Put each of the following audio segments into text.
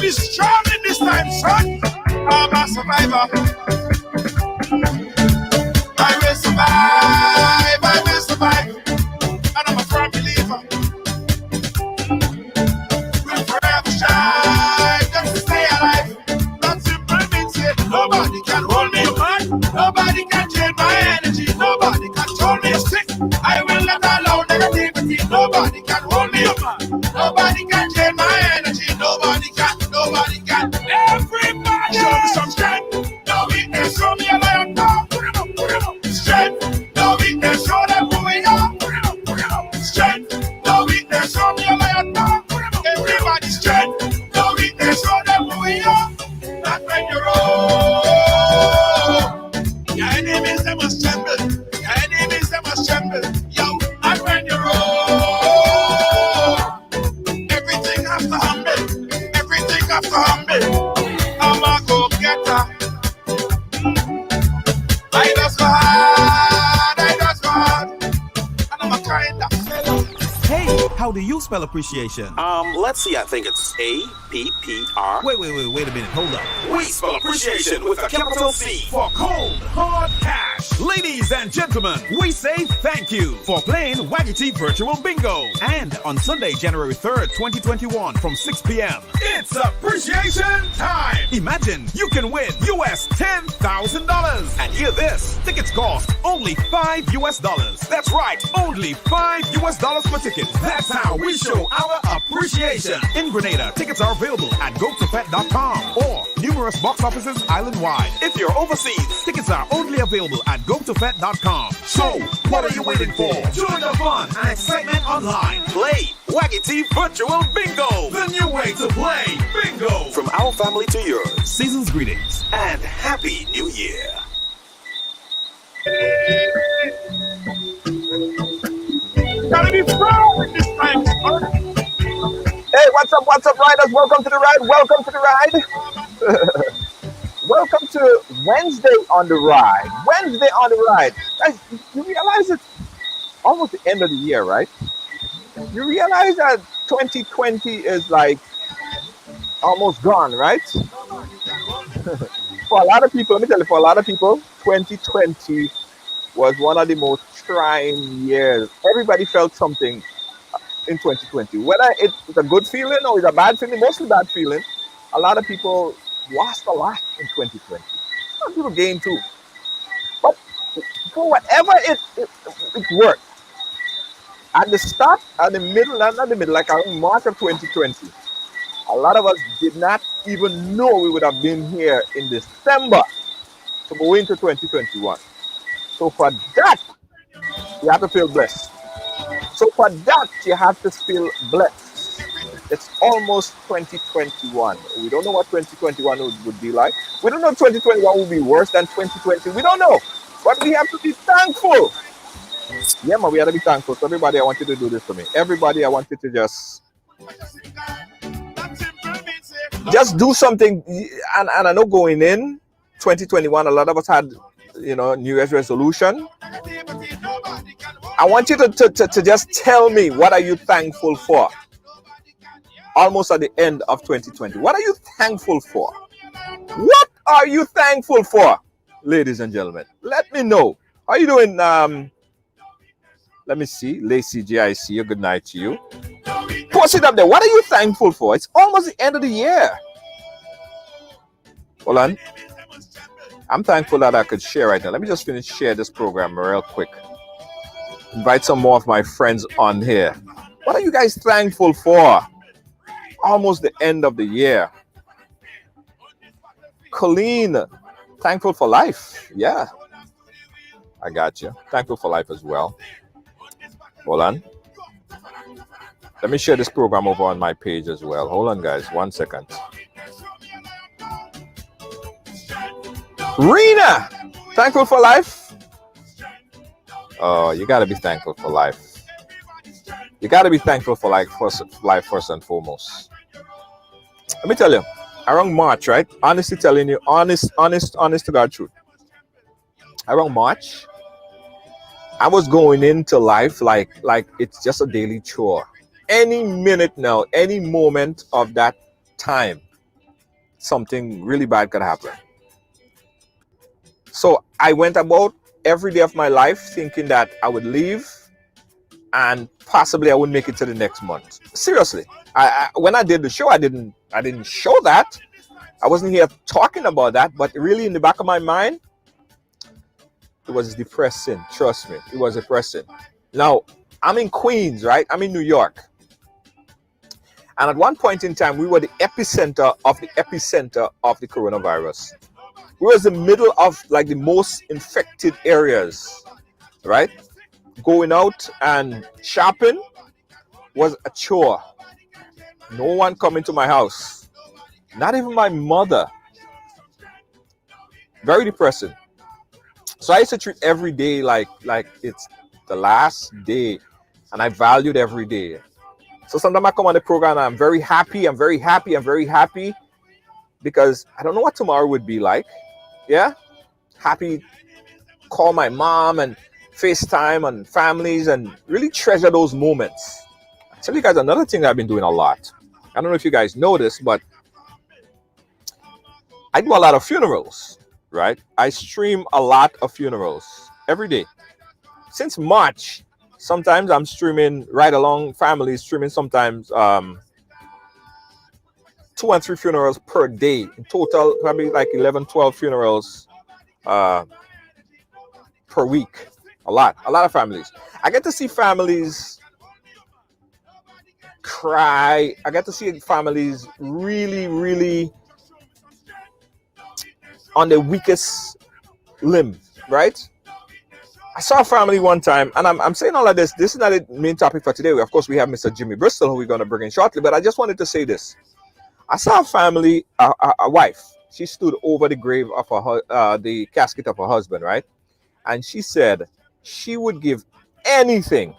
be strong in this time, son. I'm a survivor. I will survive, I will survive. And I'm a firm believer. We'll forever shine, just to stay alive. That simple means it. Nobody can hold me back. Nobody can change my energy. Nobody can control me sick. I will not allow negativity. Nobody can hold me back. Nobody can change my energy. Nobody can, nobody can. Everybody show me some strength. No weakness, show me a lion. No, put it up, put it up. Strength, no weakness, show them who we are. Put it up, put it up. Strength, no weakness, show me a lion. No, put it up. Everybody strength, no weakness, show them who we are. Not when you're old. Your enemies, they must tremble. Your enemies, they must tremble. Yo, and when you're old, everything has to humble. Everything has to humble. I'm a go-getter. I just go hard, I just go hard. And I'm a kind of fellow. Hey, how do you spell appreciation? Let's see, I think it's A-P-P-R. Wait a minute, hold up. We spell appreciation with a capital C for cold, hard cash. Ladies and gentlemen, we say thank you for playing Waggy T Virtual Bingo. And on Sunday, January 3rd, 2021 from 6 p.m. It's appreciation time. Imagine you can win US $10,000. And hear this, tickets cost only $5. That's right, only $5 per ticket. That's how we show our appreciation. In Grenada, tickets are available at gotofet.com or numerous box offices island-wide. If you're overseas, tickets are only available at gotofet.com. So, what are you waiting for? Join the fun and excitement online. Play Waggy T Virtual Bingo, The new way to play bingo. from our family to yours. Season's greetings. And Happy New Year. Gotta be proud with this time, son. Hey, what's up, riders? Welcome to the ride. Welcome to the ride. Welcome to Wednesday on the ride. Wednesday on the ride. Guys, you realize it's almost the end of the year, right? You realize that 2020 is like almost gone, right? For a lot of people, let me tell you, for a lot of people, 2020 was one of the most trying years. Everybody felt something in 2020. Whether it's a good feeling or it's a bad feeling, mostly bad feeling, a lot of people lost a lot in 2020. Some people gained too. But for whatever it worked. At the start, at the middle, not the middle, like around March of 2020, a lot of us did not even know we would have been here in December to go into 2021. So for that, you have to feel blessed. So for that, you have to feel blessed. It's almost 2021. We don't know what 2021 would be like. We don't know if 2021 will be worse than 2020. We don't know. But we have to be thankful. Yeah, man, we have to be thankful. So everybody, I want you to do this for me. Everybody, I want you to just do something. And I know going in 2021, a lot of us had, New Year's resolution. I want you to just tell me, what are you thankful for? Almost at the end of 2020. What are you thankful for? What are you thankful for? Ladies and gentlemen, let me know. How are you doing? Let me see. Lacey J, I see you. Good night to you. Post it up there. What are you thankful for? It's almost the end of the year. Hold on. I'm thankful that I could share right now. Let me just share this program real quick. Invite some more of my friends on here. What are you guys thankful for? Almost the end of the year. Colleen, thankful for life. Yeah. I got you. Thankful for life as well. Hold on. Let me share this program over on my page as well. Hold on, guys. 1 second. Rena, thankful for life. Oh, you got to be thankful for life. You got to be thankful for life first and foremost. Let me tell you, around March, right? Honestly telling you, honest to God truth. Around March, I was going into life like it's just a daily chore. Any minute now, any moment of that time, something really bad could happen. So I went about every day of my life thinking that I would leave and possibly I would make it to the next month. Seriously, when I did the show, I didn't show that. I wasn't here talking about that, but really in the back of my mind, it was depressing. Trust me, it was depressing. Now, I'm in Queens, right? I'm in New York. And at one point in time, we were the epicenter of the coronavirus. We were in the middle of like the most infected areas, right? Going out and shopping was a chore. No one coming to my house. Not even my mother. Very depressing. So I used to treat every day like it's the last day, and I valued every day. So sometimes I come on the program and I'm very happy, because I don't know what tomorrow would be like. Yeah? Happy, call my mom and FaceTime and families and really treasure those moments. I'll tell you guys another thing that I've been doing a lot. I don't know if you guys know this, but I do a lot of funerals, right? I stream a lot of funerals every day. Since March, sometimes I'm streaming Ridealong family, streaming sometimes 2 and 3 funerals per day. In total, probably like 11, 12 funerals per week. A lot of families. I get to see families cry. I get to see families really on the weakest limb, right? I saw a family one time, and I'm saying all of this. This is not the main topic for today. Of course, we have Mr. Jimmy Bristol, who we're going to bring in shortly, but I just wanted to say this. I saw a family, a wife. She stood over the grave of the casket of her husband, right? And she said she would give anything,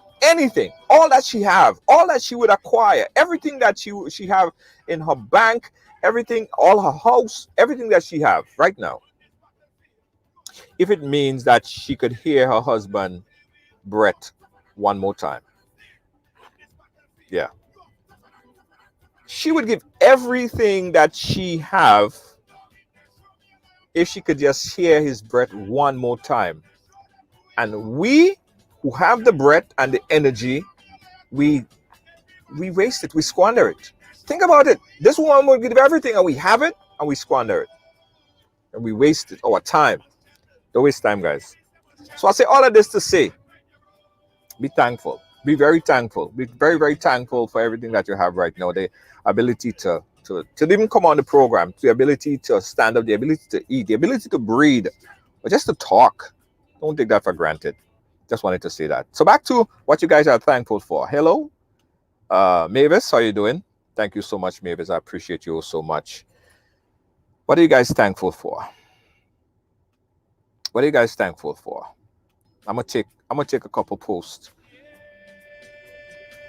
all that she have, all that she would acquire, everything that she have in her bank, everything, all her house, everything that she have right now, if it means that she could hear her husband breath one more time. Yeah. She would give everything that she have if she could just hear his breath one more time. And we who have the breath and the energy, we waste it, we squander it. Think about it. This woman will give everything and we have it and we squander it. And we waste it, our time. Don't waste time, guys. So I say all of this to say, be thankful. Be very thankful. Be very, very thankful for everything that you have right now. The ability to even come on the program, the ability to stand up, the ability to eat, the ability to breathe, or just to talk. Don't take that for granted. Just wanted to say that. So back to what you guys are thankful for. Hello, Mavis, how are you doing? Thank you so much, Mavis. I appreciate you so much. What are you guys thankful for? What are you guys thankful for? I'm gonna take a couple posts.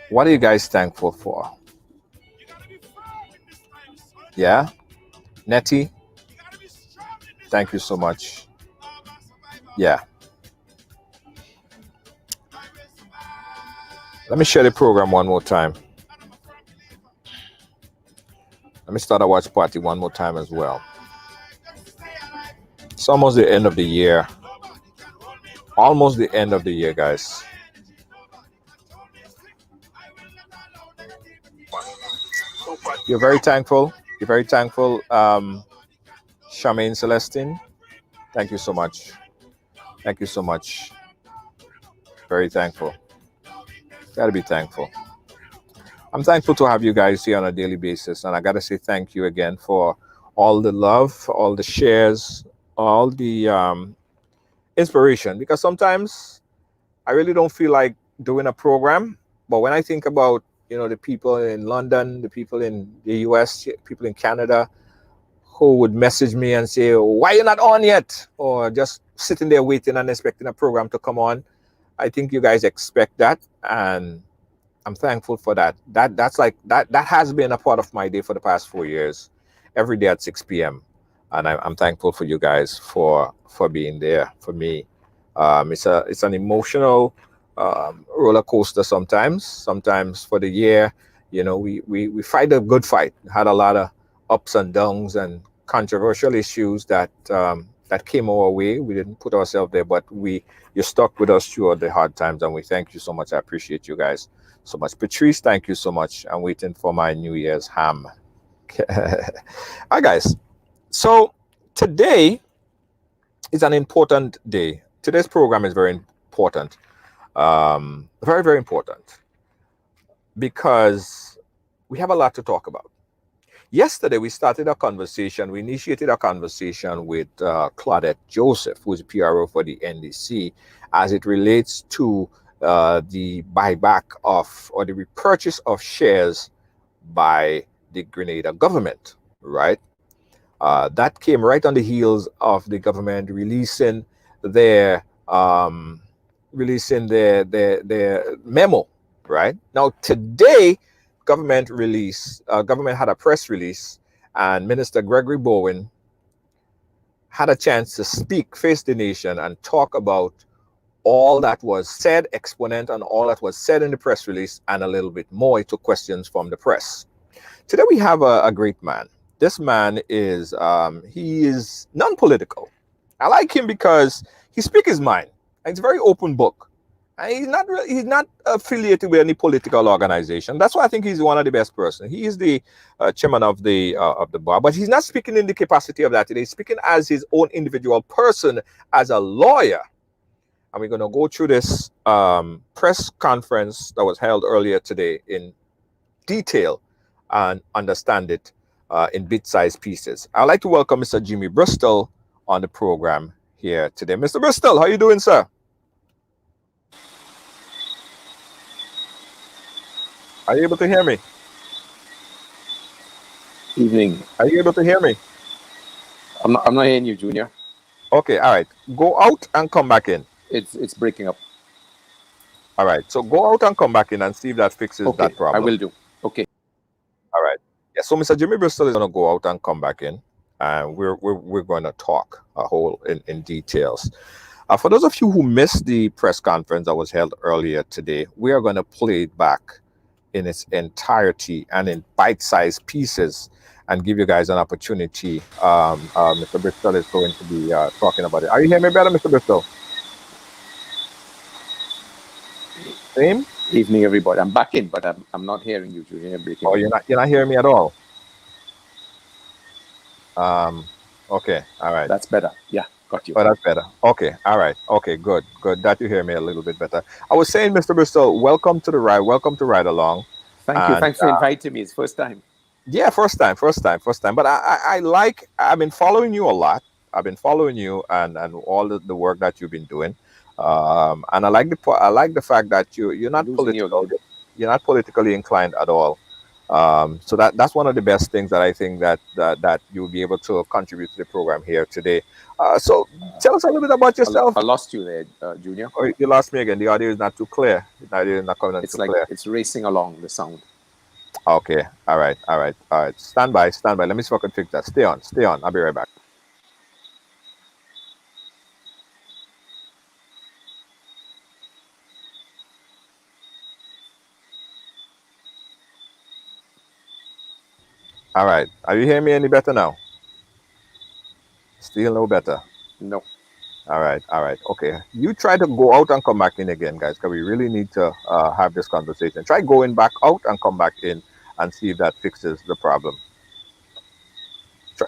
What are you guys thankful for? Yeah, Nettie, thank you so much. Yeah. Let me share the program one more time. Let me start a watch party one more time as well. It's almost the end of the year. Almost the end of the year, guys. You're very thankful. You're very thankful, Charmaine Celestine. Thank you so much. Thank you so much. Very thankful. Gotta be thankful. I'm thankful to have you guys here on a daily basis, and I gotta say thank you again for all the love, all the shares, all the inspiration. Because sometimes I really don't feel like doing a program, but when I think about the people in London, the people in the US, people in Canada, who would message me and say, "Why are you not on yet?" Or just sitting there waiting and expecting a program to come on. I think you guys expect that, and I'm thankful for that. That has been a part of my day for the past 4 years, every day at 6 p.m. And I'm thankful for you guys for being there for me. It's an emotional roller coaster sometimes. Sometimes for the year, we fight a good fight. Had a lot of ups and downs and controversial issues that that came our way. We didn't put ourselves there, but you stuck with us through the hard times, and we thank you so much. I appreciate you guys so much. Patrice, thank you so much. I'm waiting for my New Year's ham. All right, guys. So today is an important day. Today's program is very important. Very, very important because we have a lot to talk about. Yesterday, we started a conversation. We initiated a conversation with Claudette Joseph, who is PRO for the NDC, as it relates to the buyback of or the repurchase of shares by the Grenada government, right? That came right on the heels of the government releasing their memo, right? Now today, government had a press release, and Minister Gregory Bowen had a chance to speak, face the nation, and talk about all that was said, exponent on all that was said in the press release, and a little bit more. He took questions from the press. Today we have a great man. This man is he is non-political. I like him because he speaks his mind. It's a very open book. And he's not affiliated with any political organization. That's why I think he's one of the best persons. He is the chairman of the bar, but he's not speaking in the capacity of that today. He's speaking as his own individual person, as a lawyer. And we're going to go through this press conference that was held earlier today in detail and understand it in bit-sized pieces. I'd like to welcome Mr. Jimmy Bristol on the program here today. Mr. Bristol, how you doing, sir? Are you able to hear me? Evening. Are you able to hear me? I'm not hearing you, Junior. Okay, all right. Go out and come back in. It's breaking up. All right. So go out and come back in and see if that fixes that problem. I will do. Okay. All right. Yeah. So Mr. Jimmy Bristol is going to go out and come back in, and we're going to talk a whole in details. For those of you who missed the press conference that was held earlier today, we are going to play it back in its entirety and in bite-sized pieces and give you guys an opportunity. Mr. Bristol is going to be talking about it. Are you hearing me better, Mr. Bristol? Same? Evening, everybody. I'm back in, but I'm not hearing you, Junior. Oh, you're not hearing me at all. Okay, all right. That's better. Yeah, got you. Oh, that's better. Okay, all right. Okay, good. That you hear me a little bit better. I was saying, Mr. Bristol, welcome to the ride. Welcome to Ridealong. Thank you. Thanks for inviting me. It's first time. Yeah, first time. But I've been following you a lot. I've been following you and all the work that you've been doing. And I like the fact that you're not political. You're not politically inclined at all. So that's one of the best things that I think that you'll be able to contribute to the program here today. So tell us a little bit about yourself. I lost you there, Junior. Oh, you lost me again. The audio is not too clear. The audio is not coming too clear. It's racing along, the sound. Okay. All right. Stand by. Let me see if I can fix that. Stay on. I'll be right back. All right. Are you hearing me any better now? Still no better? No. All right. Okay. You try to go out and come back in again, guys, because we really need to have this conversation. Try going back out and come back in and see if that fixes the problem.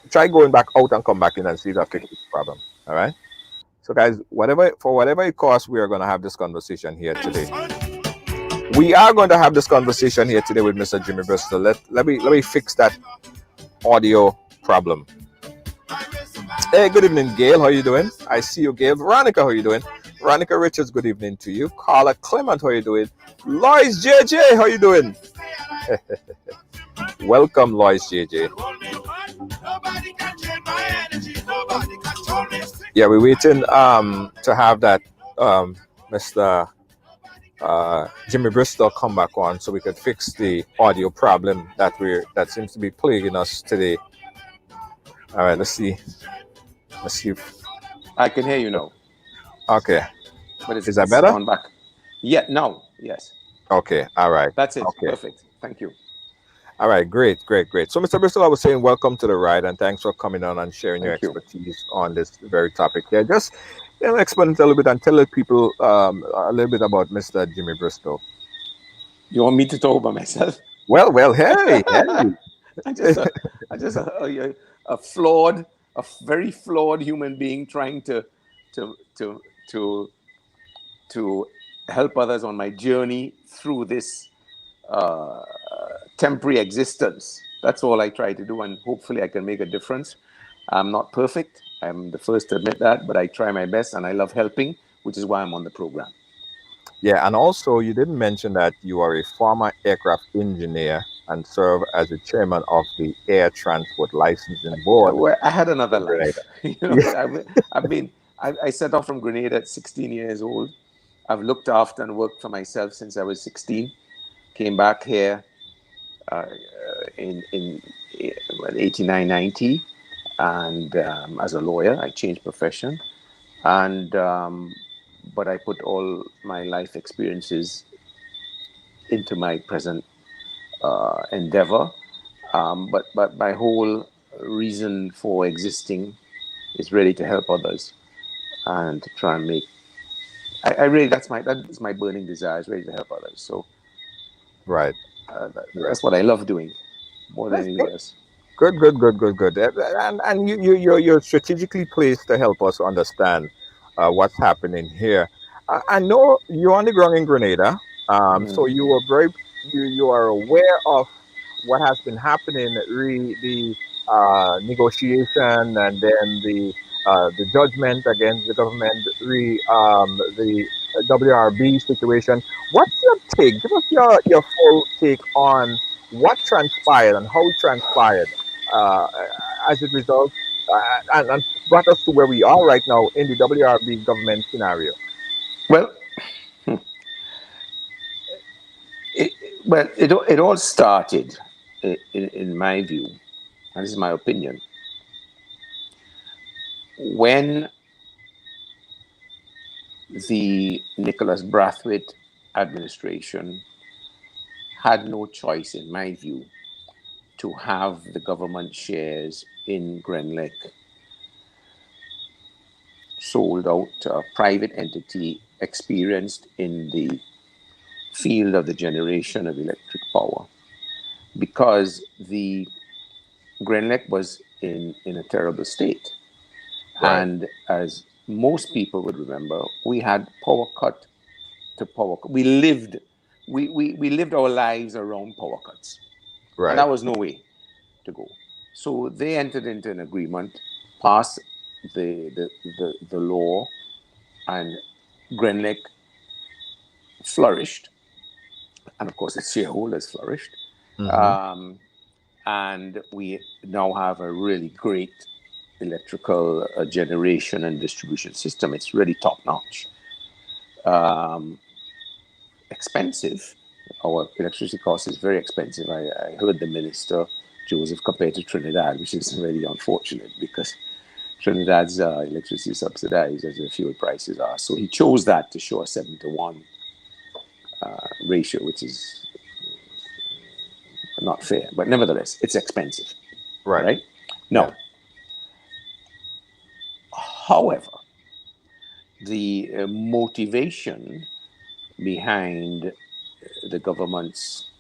Try going back out and come back in and see if that fixes the problem. All right. So, guys, whatever it costs, we are going to have this conversation here today. We are going to have this conversation here today with Mr. Jimmy Bristol. Let me fix that audio problem. Hey, good evening, Gail. How you doing? I see you, Gail. Veronica, how you doing? Veronica Richards, good evening to you. Carla Clement, how you doing? Lois JJ, how you doing? Welcome, Lois JJ. Yeah, we're waiting to have that Mr. Jimmy Bristol come back on so we could fix the audio problem that seems to be plaguing us today. All right, let's see if I can hear you now. Okay. But is that better? Back. Yeah, now, yes. Okay, all right. That's it. Okay. Perfect. Thank you. All right, great, great, great. So, Mr. Bristol, I was saying welcome to the ride, and thanks for coming on and sharing your Thank you. expertise on this very topic. Yeah, just explain it a little bit and tell the people a little bit about Mr. Jimmy Bristol. You want me to talk about myself? Well, hey, hey. I just a, I just a flawed, very flawed human being trying to to to to help others on my journey through this uh, temporary existence. That's all I try to do, and hopefully I can make a difference. I'm not perfect. I'm the first to admit that, but I try my best, and I love helping, which is why I'm on the program. Yeah, and also you didn't mention that you are a former aircraft engineer and serve as the chairman of the Air Transport Licensing Board Well, I had another in Grenada. life. You know, Yeah, I've been, I set off from Grenada at 16 years old. I've looked after and worked for myself since I was 16. Came back here uh, in well, 89, 90. And as a lawyer, I changed profession. And, but I put all my life experiences into my present endeavor. But my whole reason for existing is really to help others and to try and make. I really that's my burning desire is really to help others. So right, right. that's what I love doing more than That's anything good. else. Good, good, good, good, good. And you're strategically placed to help us understand what's happening here. I know you're on the ground in Grenada, so Mm. you are you are aware of what has been happening, the negotiation, and then the judgment against the government, the WRB situation. What's your take? Give us your full take on what transpired and how it transpired uh, as it results, and brought us to where we are right now in the WRB government scenario. Well, it, it all started, in my view, and this is my opinion, when the Nicholas Brathwaite administration had no choice, in my view, to have the government shares in Grenlec sold out to a private entity experienced in the field of the generation of electric power, because the Grenlec was in a terrible state. Right, And as most people would remember, we had power cut to power. We lived our lives around power cuts, and right, that was no way to go. So they entered into an agreement, passed the law, and Grenlec flourished, and of course its shareholders flourished. hmm, Um, and we now have a really great electrical generation and distribution system. It's really top notch. Um, Expensive. Our electricity cost is very expensive. I heard the minister, Joseph, compared to Trinidad, which is really unfortunate because Trinidad's electricity is subsidized as the fuel prices are. So he chose that to show a 7-to-1 ratio, which is not fair. But nevertheless, it's expensive, right, right? yeah, Now, however, the motivation behind the government's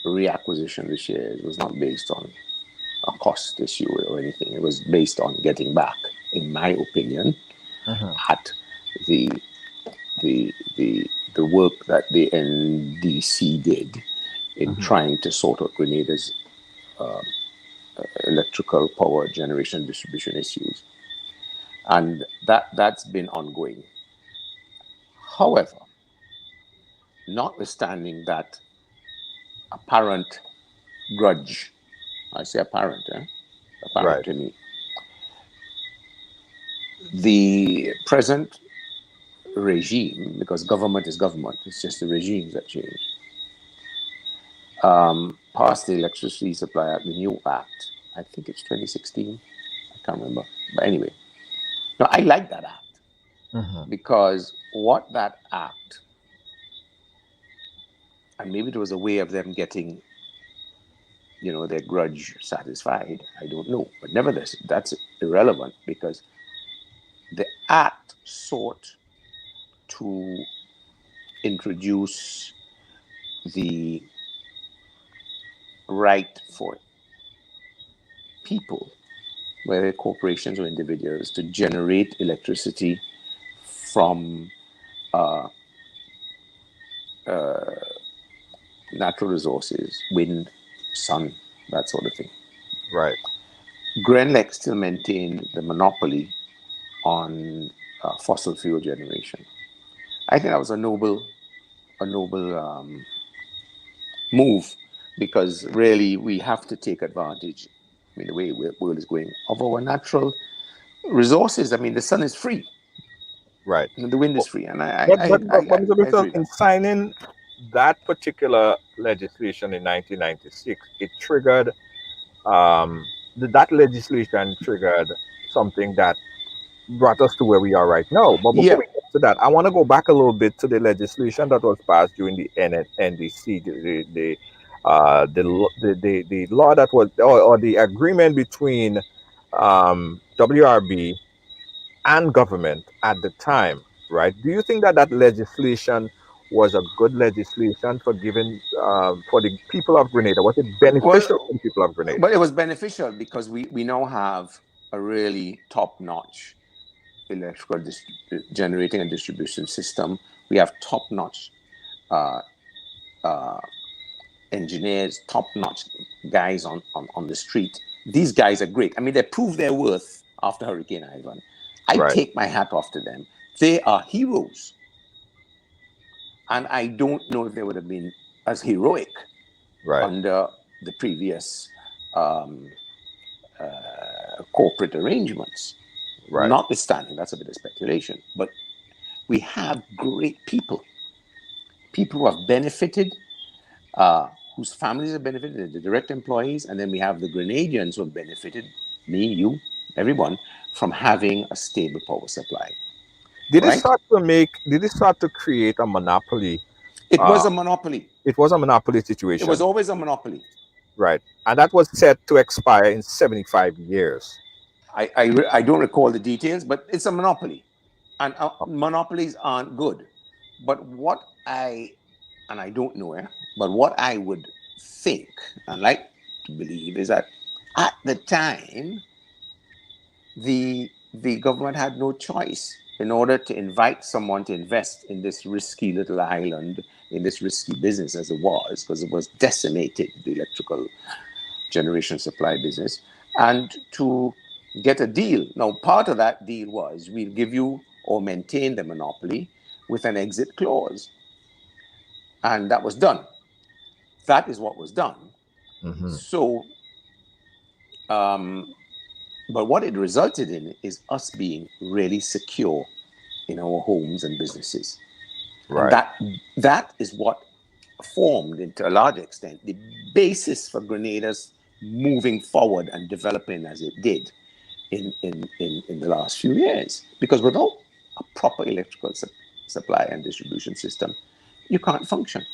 reacquisition of the shares was not based on a cost issue or anything. It was based on getting back, in my opinion, hmm, at the the work that the NDC did in hmm, trying to sort out Grenada's electrical power generation distribution issues, and that's been ongoing. However, notwithstanding that apparent grudge, I say apparent, apparent right, to me, the present regime, because government is government, it's just the regimes that change, passed the Electricity Supply Act, the new act. I think it's 2016. I can't remember. But anyway, now I like that act hmm, because what that act And maybe it was a way of them getting, their grudge satisfied. I don't know. But nevertheless, that's irrelevant because the act sought to introduce the right for people, whether corporations or individuals, to generate electricity from natural resources, wind, sun, that sort of thing. Right. Grenlec still maintained the monopoly on fossil fuel generation. I think that was a noble move, because really we have to take advantage, the way the world is going, of our natural resources. The sun is free, Right. and the wind is free, and But Mr. I Bissell, agree with in that. signing that particular legislation in 1996, it triggered that legislation triggered something that brought us to where we are right now. But before Yeah. we get to that, I want to go back a little bit to the legislation that was passed during the NDC, the law that was, or the agreement between WRB and government at the time, right? Do you think that that legislation was a good legislation for giving for the people of Grenada? Was it beneficial Well, for the people of Grenada? but it was beneficial because we now have a really top-notch electrical generating and distribution system. We have top-notch engineers, top-notch guys on the street. These guys are great. They proved their worth after Hurricane Ivan. I Right, take my hat off to them. They are heroes. And I don't know if they would have been as heroic right, under the previous corporate arrangements. right. Notwithstanding, that's a bit of speculation. But we have great people who have benefited, whose families have benefited, the direct employees, and then we have the Grenadians who have benefited, me, you, everyone, from having a stable power supply, right? Did it start to create a monopoly? It Uh, was a monopoly. it was a monopoly It was situation, always a monopoly. right? And that was set to expire in 75 years. I don't recall the details, but it's a monopoly. And monopolies aren't good. But and I don't know, but what I would think and like to believe is that at the time, the government had no choice in order to invite someone to invest in this risky little island, in this risky business as it was, because it was decimated, the electrical generation supply business, and to get a deal. Now, part of that deal was we'll give you or maintain the monopoly with an exit clause. And that was done. That is what was done. Hmm. So, but what it resulted in is us being really secure in our homes and businesses. And Right, that is what formed, into a large extent, the basis for Grenada's moving forward and developing as it did in the last few years. Because without a proper electrical supply and distribution system, you can't function.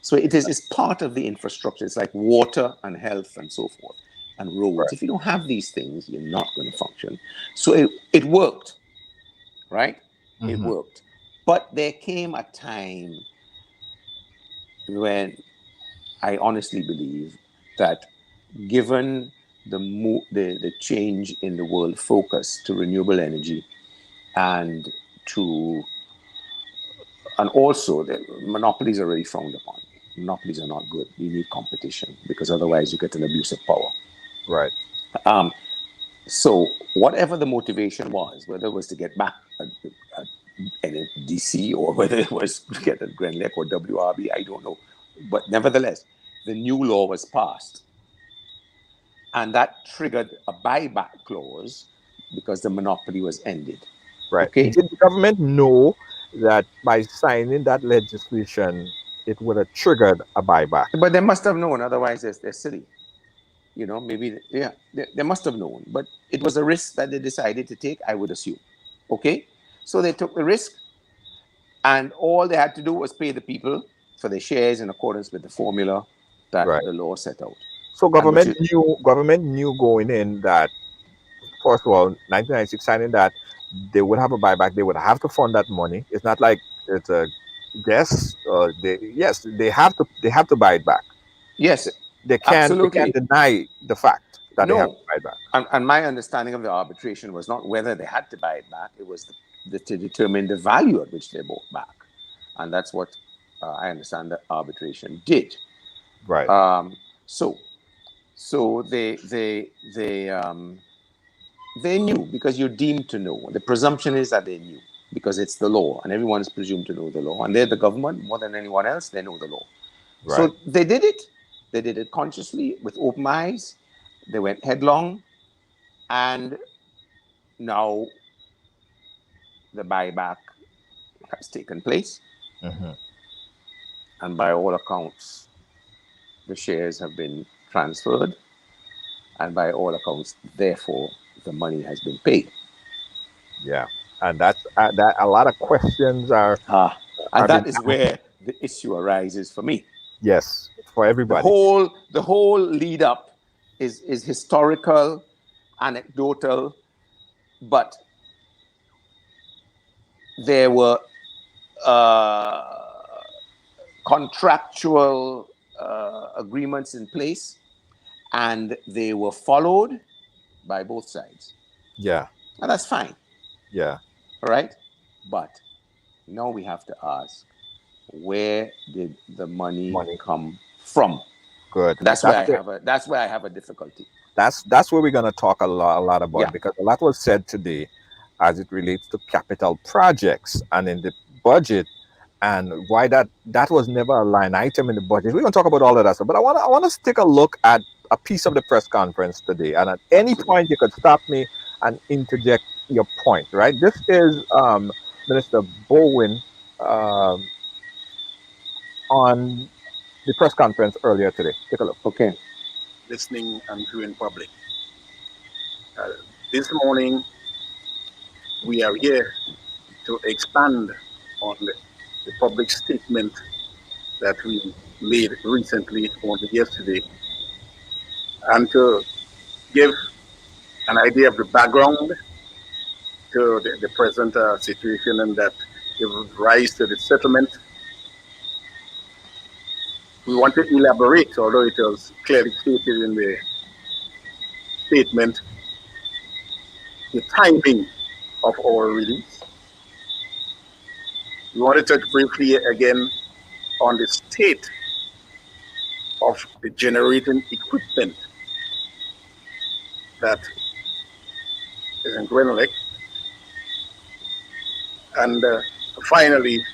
So it's part of the infrastructure. It's like water and health and so forth, and roads. right. If you don't have these things, you're not going to function. So it worked, right? It Hmm. worked. But there came a time when I honestly believe that, given the change in the world focus to renewable energy, and to and also the monopolies are really frowned upon. Monopolies are not good. You need competition, because otherwise you get an abuse of power. Right, So whatever the motivation was, whether it was to get back at NDC, or whether it was to get at Grenlec or WRB, I don't know. But nevertheless, the new law was passed. And that triggered a buyback clause because the monopoly was ended. right. Okay? Did the government know that by signing that legislation, it would have triggered a buyback? But they must have known, otherwise they're silly. Maybe, yeah, they must have known. But it was a risk that they decided to take, I would assume. Okay? So they took the risk, and all they had to do was pay the people for the shares in accordance with the formula that Right. the law set out. So And which government knew going in that, first of all, 1996 signing that they would have a buyback. They would have to fund that money. It's not like it's a guess. They have to buy it back. yes, They can't absolutely. deny the fact that they have to No. buy it back. And my understanding of the arbitration was not whether they had to buy it back, it was to determine the value at which they bought back. And that's what I understand that arbitration did. Right. So they knew, because you're deemed to know. The presumption is that they knew, because it's the law, and everyone is presumed to know the law. And they're the government more than anyone else. They know the law. Right. So they did it. They did it consciously with open eyes. They went headlong, and now the buyback has taken place. Mm-hmm. And by all accounts, the shares have been transferred. And by all accounts, therefore, the money has been paid. Yeah. And that's that. A lot of questions are And that been is where the issue arises for me. yes, for The everybody. whole lead up is historical, anecdotal, but there were contractual agreements in place, and they were followed by both sides. Yeah. And that's fine. Yeah. All right. But now we have to ask, where did the money come from? Good. That's where I have a difficulty. That's where we're gonna talk a lot about, Yeah. because a lot was said today as it relates to capital projects and in the budget, and why that was never a line item in the budget. We're gonna talk about all of that stuff. But I want us to take a look at a piece of the press conference today. And at any point you could stop me and interject your point, right? This is Minister Bowen on the press conference earlier today. Take a look. Okay. Listening and viewing public. This morning, we are here to expand on the public statement that we made recently, only yesterday, and to give an idea of the background to the present situation, and that gave rise to the settlement. We want to elaborate, although it was clearly stated in the statement, the timing of our release. We want to touch briefly again on the state of the generating equipment that is in Grenlec. And finally,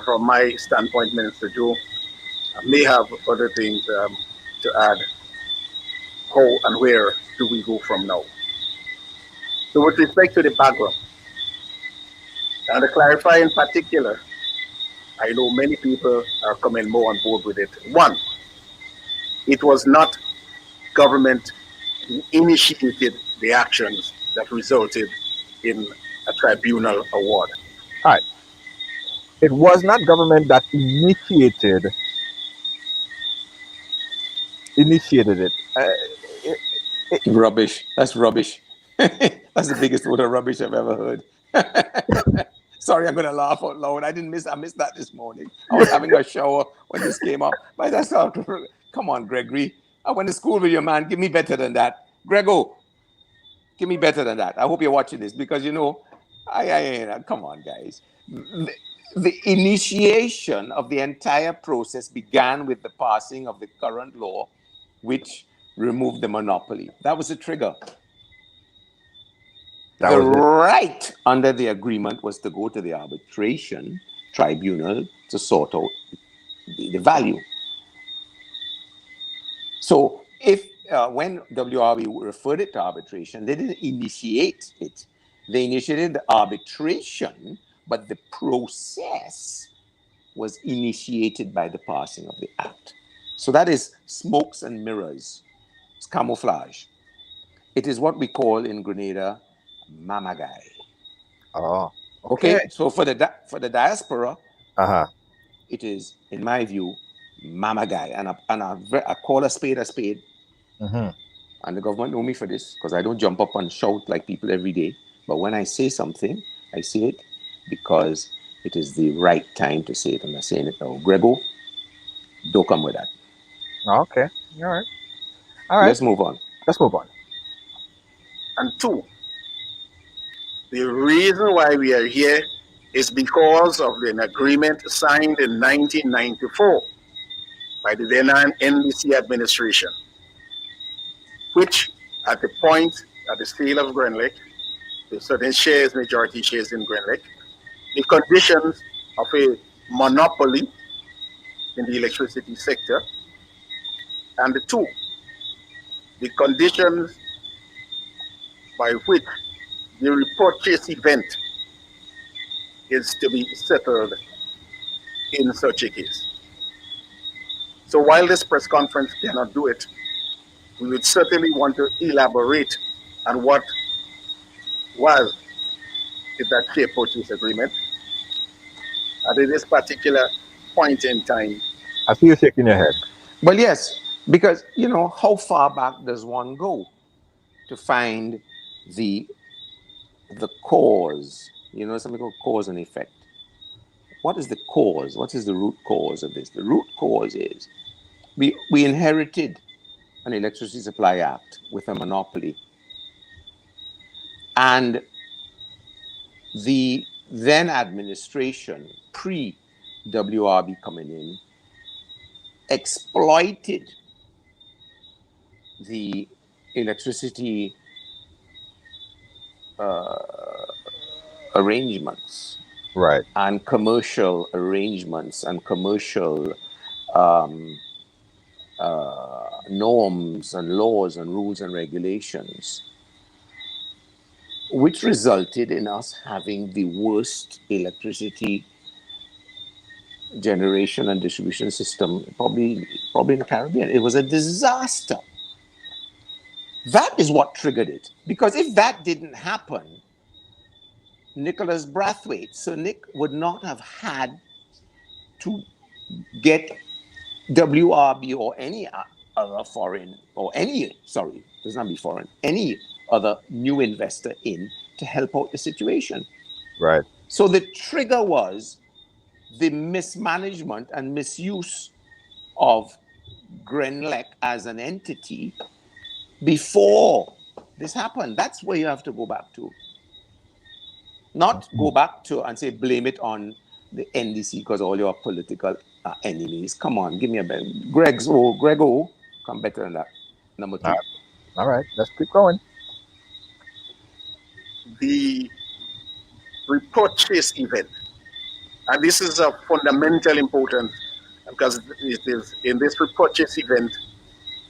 from my standpoint, Minister Joe, I may have other things to add. How and where do we go from now? So with respect to the background, and to clarify in particular, I know many people are coming more on board with it. One, it was not government who initiated the actions that resulted in a tribunal award. All right. It was not government that initiated it. Rubbish. That's rubbish. That's the biggest word of rubbish I've ever heard. Sorry, I'm going to laugh out loud. I missed that this morning. I was having a shower when this came up. But that's all. Come on, Gregory. I went to school with your man. Give me better than that. Grego, give me better than that. I hope you're watching this, because, you know, come on, guys. The initiation of the entire process began with the passing of the current law, which removed the monopoly. That was the trigger. The right under the agreement was to go to the arbitration tribunal to sort out the value. So if when WRB referred it to arbitration, they didn't initiate it. They initiated the arbitration, but the process was initiated by the passing of the act. So that is smokes and mirrors. It's camouflage. It is what we call in Grenada mamagai. Oh, okay. So for the diaspora, it is, in my view, mama guy. And I call a spade, Mm-hmm. and the government know me for this because I don't jump up and shout like people every day. But when I say something, I say it because it is the right time to say it. I'm not saying it now. Grego, don't come with that. Okay. All right. All right. Let's move on. Let's move on. And two, the reason why we are here is because of an agreement signed in 1994 by the then NDC administration, which at the point at the sale of Grenlec, the certain shares, majority shares in Grenlec, the conditions of a monopoly in the electricity sector, and the two, the conditions by which the repurchase event is to be settled in such a case. So while this press conference cannot do it, we would certainly want to elaborate on what was that share purchase agreement at this particular point in time. I see you shaking your head. Well, yes, because, how far back does one go to find the cause? Something called cause and effect. What is the cause? What is the root cause of this? The root cause is we inherited an Electricity Supply Act with a monopoly. And the then administration, pre-WRB coming in, exploited the electricity arrangements, Right. and commercial arrangements and commercial norms and laws and rules and regulations, which resulted in us having the worst electricity generation and distribution system probably in the Caribbean. It was a disaster. That is what triggered it. Because if that didn't happen, Nicholas Brathwaite, Sir Nick, would not have had to get WRB or any other foreign, or any, sorry, does not be foreign, any other new investor in to help out the situation. Right. So the trigger was the mismanagement and misuse of Grenlec as an entity before this happened. That's where you have to go back to. Not go back to and say blame it on the NDC because all your political enemies. Come on, give me a better. Grego, come better than that. Number two. All right. Let's keep going. The repurchase event, and this is of fundamental importance because it is in this repurchase event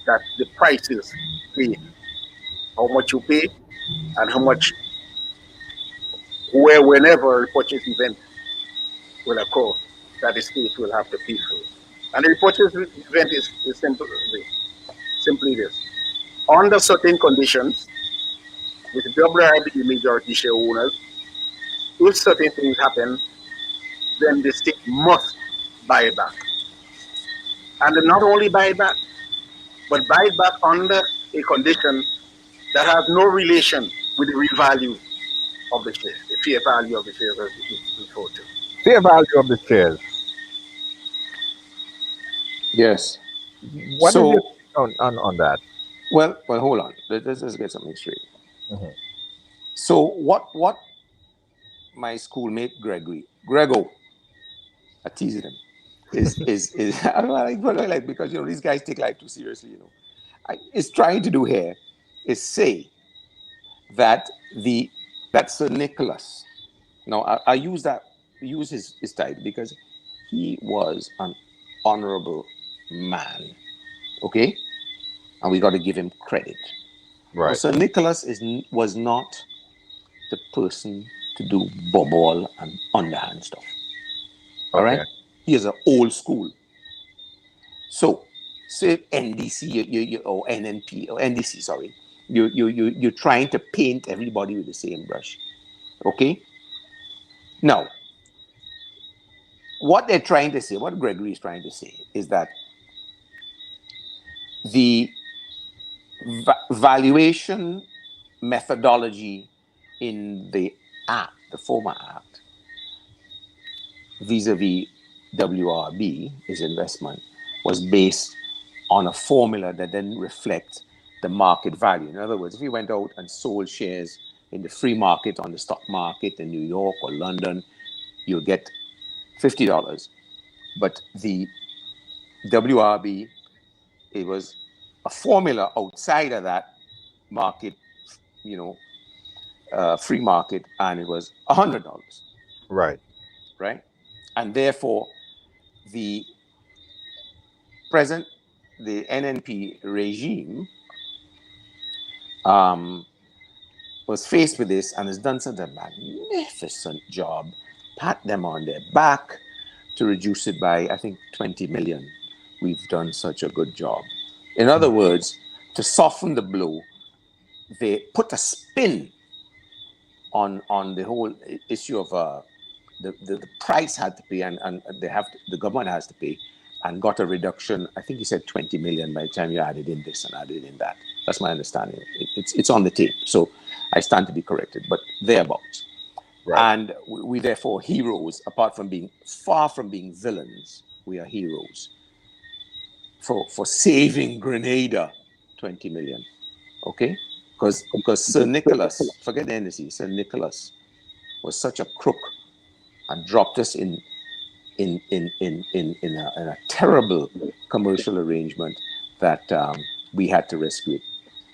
that the prices paid, how much you pay, and how much, whenever a repurchase event will occur, that the state will have to pay for it. And the repurchase event is simply this. Under certain conditions, with WRB majority shareholders, if certain things happen, then the state must buy it back. And not only buy it back, but buy it back under a condition that has no relation with the real value of the shares, the fair value of the shares as it's referred to. Fair value of the shares. Yes. What is your on that? Well, hold on. Let's get something straight. Mm-hmm. So what my schoolmate Grego, I teased him, is I don't like because these guys take life too seriously. Is trying to do here is say that Sir Nicholas. Now I use his title because he was an honorable man, okay, and we got to give him credit. Right. Now, Sir Nicholas was not the person to do bobble and underhand stuff. All right, he is an old school. So, say NDC or NNP or NDC, sorry, you're trying to paint everybody with the same brush. Okay. Now, what they're trying to say, what Gregory is trying to say, is that the valuation methodology in the Act, the former Act, vis-a-vis WRB, his investment, was based on a formula that didn't reflect the market value. In other words, if he went out and sold shares in the free market, on the stock market in New York or London, you'll get $50. But the WRB, it was a formula outside of that market, free market, and it was $100. Right. Right? And therefore, the NNP regime was faced with this and has done such a magnificent job, pat them on their back to reduce it by, I think, 20 million. We've done such a good job. In other words, to soften the blow, they put a spin on the whole issue of the price had to pay, and the government has to pay, and got a reduction. I think he said 20 million by the time you added in this and added in that. That's my understanding. It's on the tape, so I stand to be corrected, but thereabouts. Right. And we therefore heroes, apart from being far from being villains, we are heroes for saving Grenada 20 million. Okay? Because Sir Nicholas, forget the NSC, Sir Nicholas was such a crook and dropped us in a terrible commercial arrangement that we had to rescue it.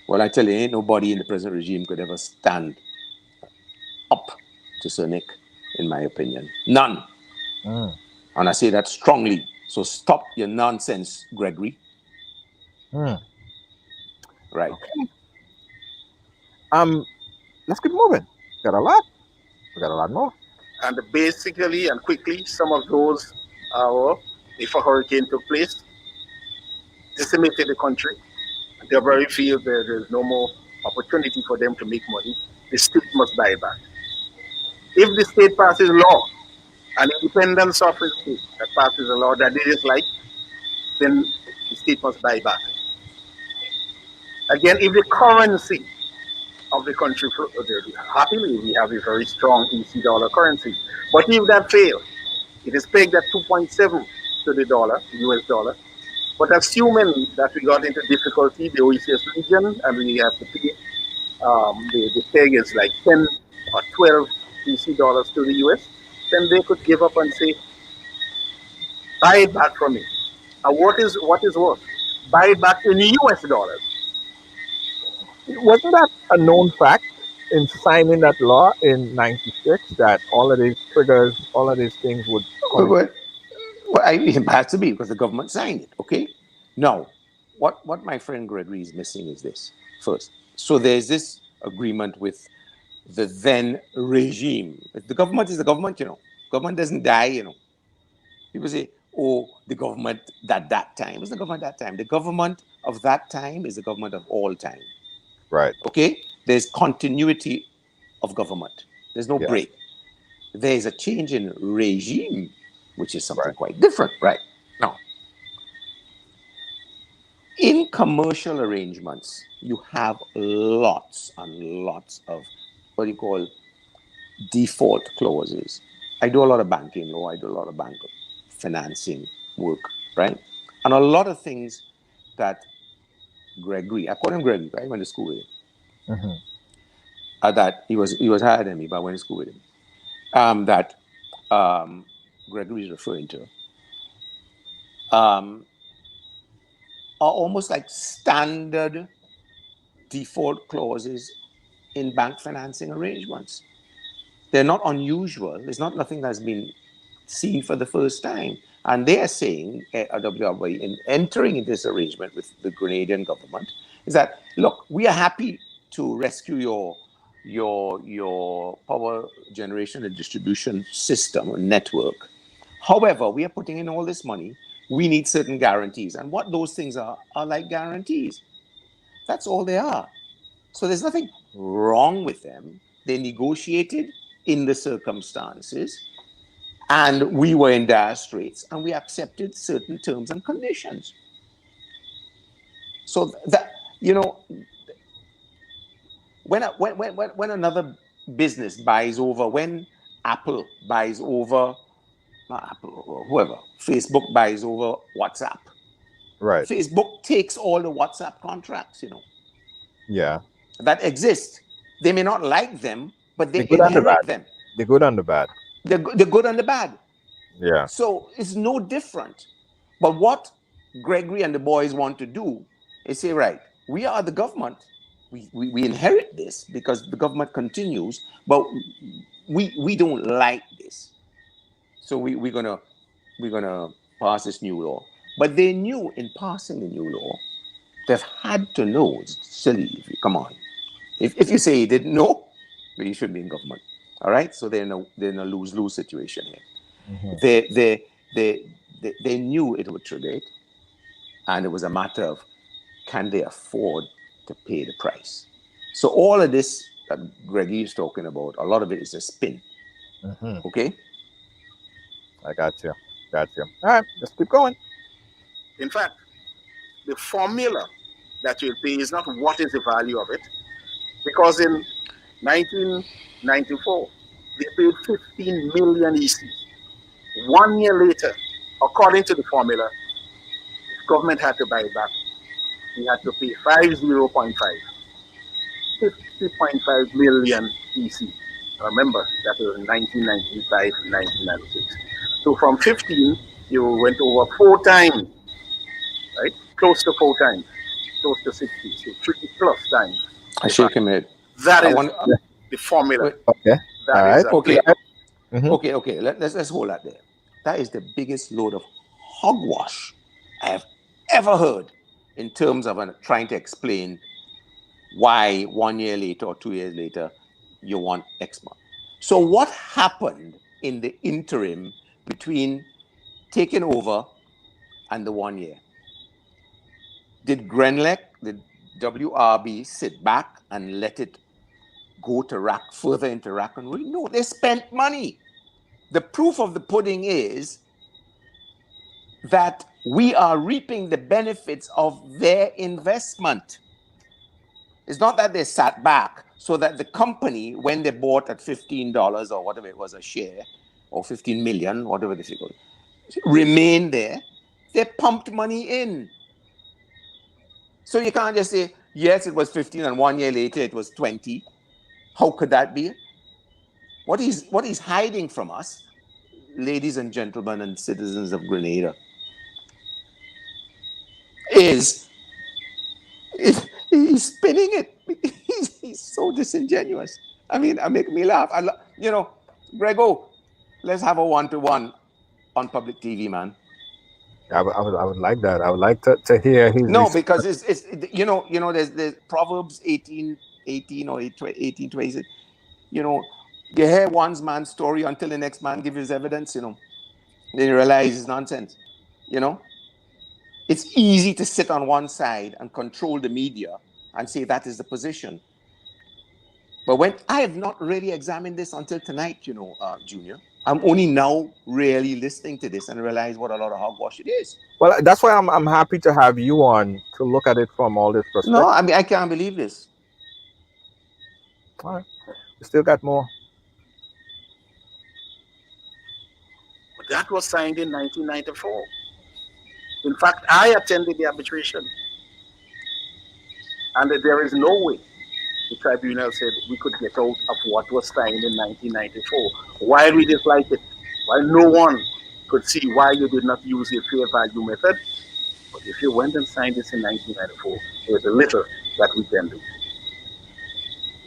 Well, I tell you, ain't nobody in the present regime could ever stand up to Sir Nick, in my opinion. None. And I say that strongly. So stop your nonsense, Gregory. Right. Okay. Let's keep moving. Got a lot. We got a lot more. And basically and quickly, some of those are, if a hurricane took place, decimated the country. They very feel there's no more opportunity for them to make money. The state must buy back. If the state passes law, an independent sovereign state that passes a law that they dislike, then the state must buy back. Again, if the currency of the country, happily we have a very strong EC dollar currency. But if that fails, it is pegged at 2.7 to the dollar, US dollar. But assuming that we got into difficulty, the OECS region, and we have to pay, the peg is like 10 or 12 EC dollars to the US, then they could give up and say, buy it back from me. And what is worth? Buy it back in US dollars. Wasn't that a known fact in signing that law in '96 that all of these triggers, all of these things would come? Well, it has to be because the government signed it. Okay. Now, what my friend Gregory is missing is this. First, so there's this agreement with the then regime. The government is the government, Government doesn't die, People say, oh, the government that time. It's the government that time. The government of that time is the government of all time. Right. Okay? There's continuity of government. There's no break. There's a change in regime, which is something quite different, right? Now, in commercial arrangements, you have lots and lots of what you call default clauses. I do a lot of banking law. I do a lot of bank financing work, right? And a lot of things that Gregory, I call him Gregory, I went to school with him. That he was higher than me, but I went to school with him. That Gregory is referring to are almost like standard default clauses in bank financing arrangements. They're not unusual. There's not nothing that's been seen for the first time. And they are saying, WRB, in entering into this arrangement with the Grenadian government, is that, look, we are happy to rescue your power generation and distribution system network. However, we are putting in all this money. We need certain guarantees. And what those things are like guarantees. That's all they are. So there's nothing wrong with them. They negotiated in the circumstances. And we were in dire straits, and we accepted certain terms and conditions. So that, when another business buys over, when Apple buys over, not Apple or whoever, Facebook buys over WhatsApp, Right. Facebook takes all the WhatsApp contracts, Yeah. that exist. They may not like them, but they The good and the inherit bad. them. The good and the bad. The good and the bad. Yeah. So it's no different. But what Gregory and the boys want to do is say, right, we are the government. We inherit this because the government continues, but we don't like this. So we're gonna pass this new law. But they knew in passing the new law, they've had to know. It's silly if you come on. If you say you didn't know, then you shouldn't be in government. All right? So they're in a lose-lose situation here. They knew it would trigger it, and it was a matter of can they afford to pay the price. So all of this that Greggy is talking about, a lot of it is a spin. Okay? I got you. All right, let's keep going. In fact, the formula that you'll pay is not what is the value of it, because in 1994, they paid 15 million EC. 1 year later, according to the formula, the government had to buy it back. We had to pay 50.5, 50.5 million EC. Remember, that was in 1995, 1996. So from 15, you went over 4 times, right? Close to 4 times, close to 60, so 3 plus times. I shake him head. That is the formula. Okay. That All is right. Okay. Mhm. Okay. Let's hold that there. That is the biggest load of hogwash I have ever heard in terms of trying to explain why 1 year later or 2 years later you want X month. So what happened in the interim between taking over and the 1 year? Did Grenlec, the WRB, sit back and let it go to further into rack and ruin? No, they spent money. The proof of the pudding is that we are reaping the benefits of their investment. It's not that they sat back so that the company, when they bought at $15 or whatever it was a share, or 15 million, whatever they figured, remain there. They pumped money in. So you can't just say, yes, it was 15 and 1 year later it was 20. How could that be? What he's hiding from us, ladies and gentlemen and citizens of Grenada, is he's spinning it. He's so disingenuous. I mean, it makes me laugh. Grego, let's have a 1-to-1 on public TV, man. I would like that. I would like to hear his. No, because it's there's Proverbs 18 or 18:26. You hear one man's story until the next man gives his evidence. Then you realize it's nonsense. It's easy to sit on one side and control the media and say that is the position. But when I have not really examined this until tonight, Junior, I'm only now really listening to this and realize what a lot of hogwash it is. Well, that's why I'm happy to have you on to look at it from all this perspective. No, I mean, I can't believe this. All right. We still got more. But that was signed in 1994. In fact, I attended the arbitration. And there is no way, the tribunal said, we could get out of what was signed in 1994. Why we dislike it? Why no one could see why you did not use a fair value method? But if you went and signed this in 1994, there's a little that we can do.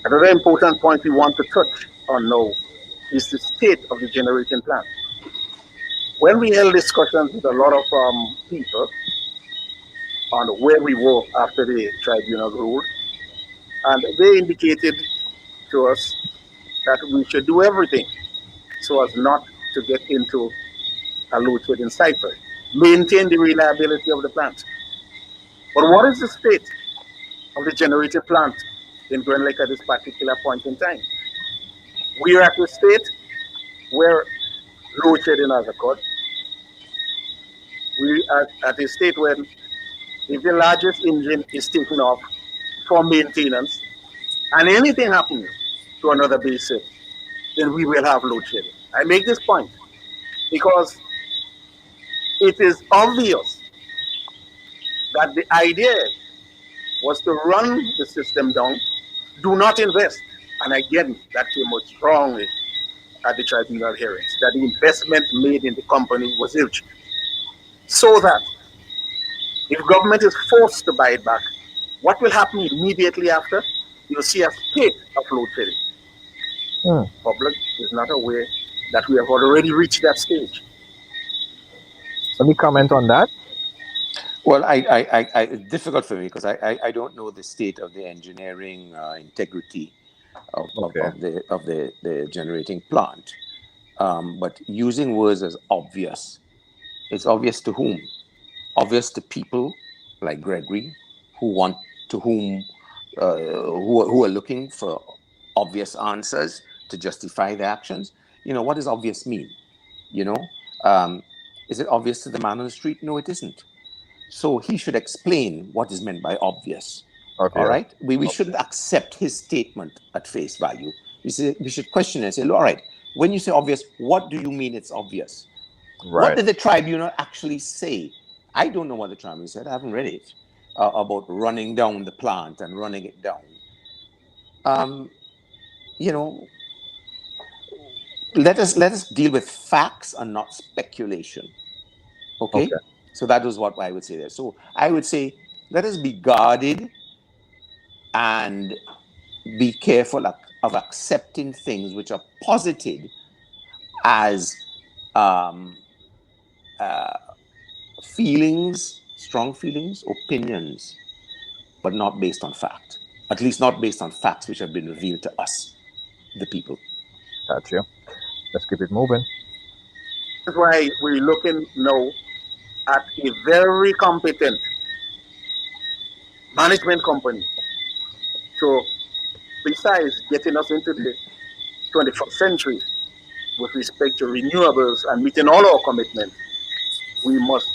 Another important point we want to touch on now is the state of the generating plant. When we held discussions with a lot of people on where we were after the tribunal ruled, and they indicated to us that we should do everything so as not to get into a load shedding cycle, maintain the reliability of the plant. But what is the state of the generating plant in Grenlec at this particular point in time? We are at a state where load shedding has occurred. We are at a state when if the largest engine is taken off for maintenance and anything happens to another base set, then we will have load shedding. I make this point because it is obvious that the idea was to run the system down, do not invest. And again, that came out strongly at the tribunal hearings, that the investment made in the company was huge. So that if government is forced to buy it back, what will happen immediately after? You'll see a spate of load shedding. Public is not aware that we have already reached that stage. Let me comment on that. Well, it's difficult for me because I don't know the state of the engineering integrity of the generating plant. But using words as obvious, it's obvious to whom? Obvious to people like Gregory who are looking for obvious answers to justify their actions. What does obvious mean? Is it obvious to the man on the street? No, it isn't. So he should explain what is meant by obvious. Okay. All right? We shouldn't accept his statement at face value. We should question it and say, all right, when you say obvious, what do you mean it's obvious? Right. What did the tribunal actually say? I don't know what the tribunal said. I haven't read it about running down the plant and running it down. Let us deal with facts and not speculation. Okay? So that was what I would say there. So I would say, let us be guarded and be careful of accepting things which are posited as feelings, strong feelings, opinions, but not based on fact. At least not based on facts which have been revealed to us, the people. Gotcha. Let's keep it moving. That's why we're looking now at a very competent management company. So besides getting us into the 21st century with respect to renewables and meeting all our commitments, we must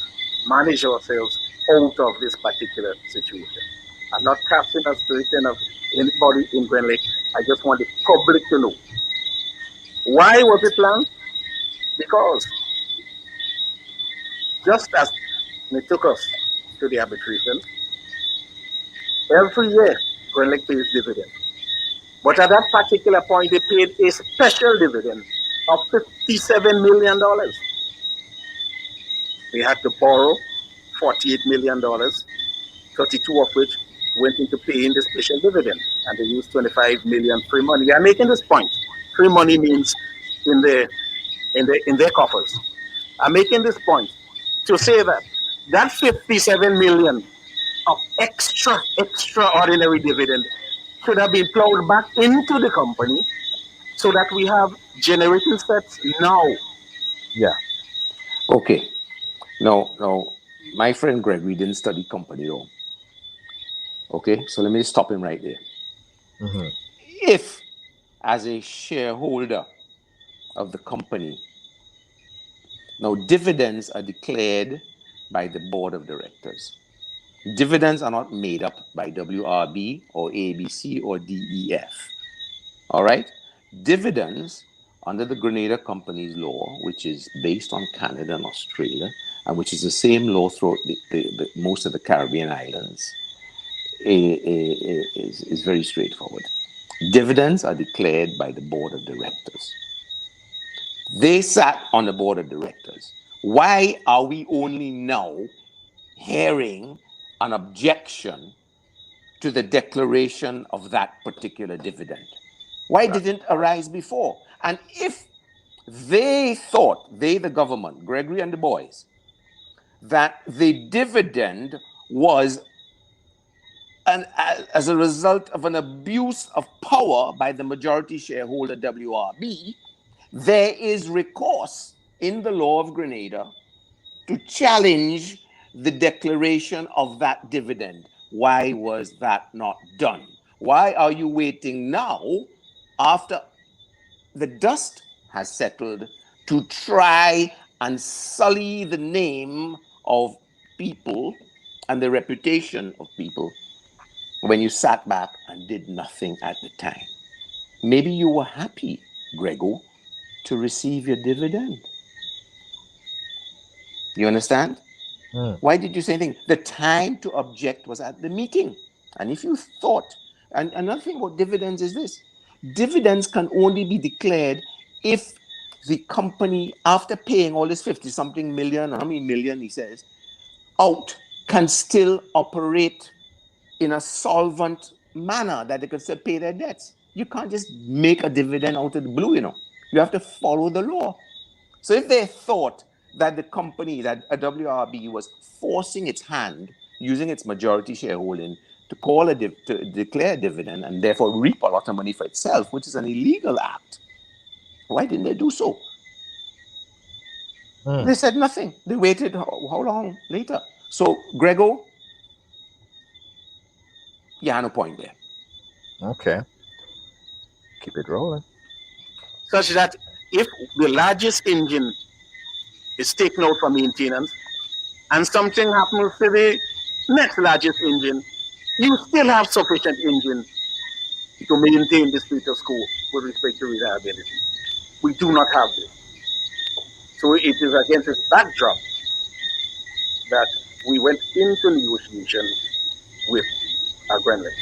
manage ourselves out of this particular situation. I'm not casting aspersion of anybody in Grenlec. I just want the public to know. Why was it planned? Because just as it took us to the arbitration, every year Grenlec pays dividend. But at that particular point, they paid a special dividend of $57 million. They had to borrow $48 million, 32 of which went into paying the special dividend, and they used 25 million free money. They are making this point. Free money means in their coffers. I'm making this point to say that 57 million of extraordinary dividend should have been plowed back into the company so that we have generating sets now. Yeah. Okay. No, my friend Gregory didn't study company law. Okay, so let me stop him right there. Mm-hmm. If, as a shareholder of the company, now dividends are declared by the board of directors. Dividends are not made up by WRB or ABC or DEF. All right? Dividends under the Grenada Companies Law, which is based on Canada and Australia, and which is the same law throughout the most of the Caribbean islands, is very straightforward. Dividends are declared by the board of directors. They sat on the board of directors. Why are we only now hearing an objection to the declaration of that particular dividend? Why didn't it arise before? And if they thought, the government, Gregory and the boys, that the dividend was as a result of an abuse of power by the majority shareholder WRB, there is recourse in the law of Grenada to challenge the declaration of that dividend. Why was that not done? Why are you waiting now, after the dust has settled, to try and sully the name of people and the reputation of people when you sat back and did nothing at the time. Maybe you were happy, Grego, to receive your dividend. You understand? Why did you say anything? The time to object was at the meeting. And if you thought, and another thing about dividends is this: dividends can only be declared if the company, after paying all this 50 something million, or how many million he says, out, can still operate in a solvent manner that they can still pay their debts. You can't just make a dividend out of the blue, You have to follow the law. So if they thought that the company, that a WRB was forcing its hand, using its majority shareholding to to declare a dividend and therefore reap a lot of money for itself, which is an illegal act, why didn't they do so? They said nothing. They waited how long later? So, Grego, you had no point there. Okay. Keep it rolling. Such that if the largest engine is taken out for maintenance and something happens to the next largest engine, you still have sufficient engine to maintain the status quo with respect to reliability. We do not have this. So it is against this backdrop that we went into negotiation with Grenlec.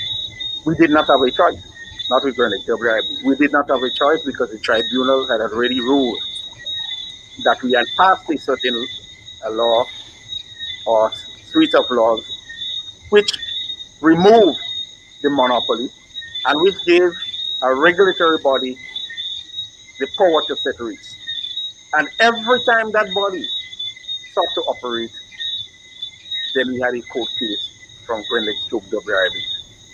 We did not have a choice, not with Grenlec, WIB. We did not have a choice because the tribunal had already ruled that we had passed a certain law or suite of laws which removed the monopoly and which gave a regulatory body the power to set rates. And every time that body sought to operate, then we had a court case from Grenlec to WIB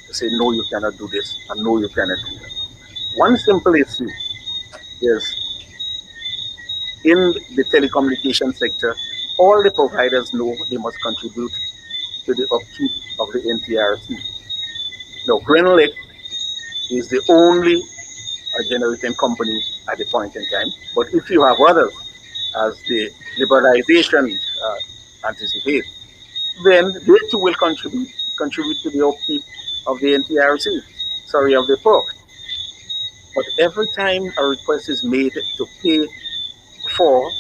to say, no, you cannot do this, and no, you cannot do that. One simple issue is in the telecommunication sector, all the providers know they must contribute to the upkeep of the NTRC. Now, Grenlec is the only generating company at the point in time, but if you have others, as the liberalization anticipates, then they too will contribute to the upkeep of the NTRC, of the POC. But every time a request is made to pay for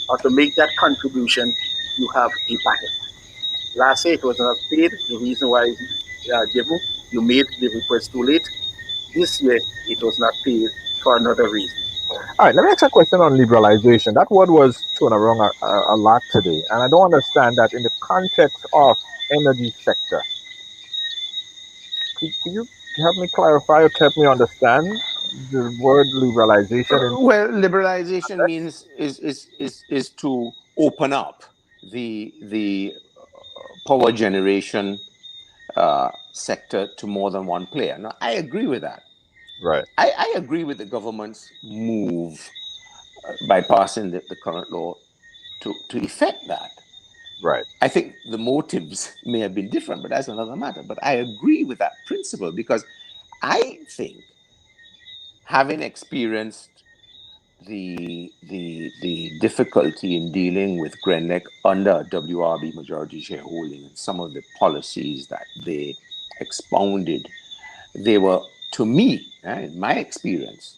or to make that contribution, you have a battle. Last year it was not paid. The reason why given, you made the request too late. This year it was not paid for another reason. All right, let me ask a question on liberalization. That word was thrown around a lot today, and I don't understand that in the context of energy sector. Could you help me clarify or help me understand the word liberalization? Well, liberalization means is to open up the power generation sector to more than one player. Now, I agree with that. Right. I agree with the government's move by passing the current law to effect that. Right. I think the motives may have been different, but that's another matter. But I agree with that principle because I think, having experienced the difficulty in dealing with Grenlec under WRB majority shareholding and some of the policies that they expounded, they were, to me, in my experience,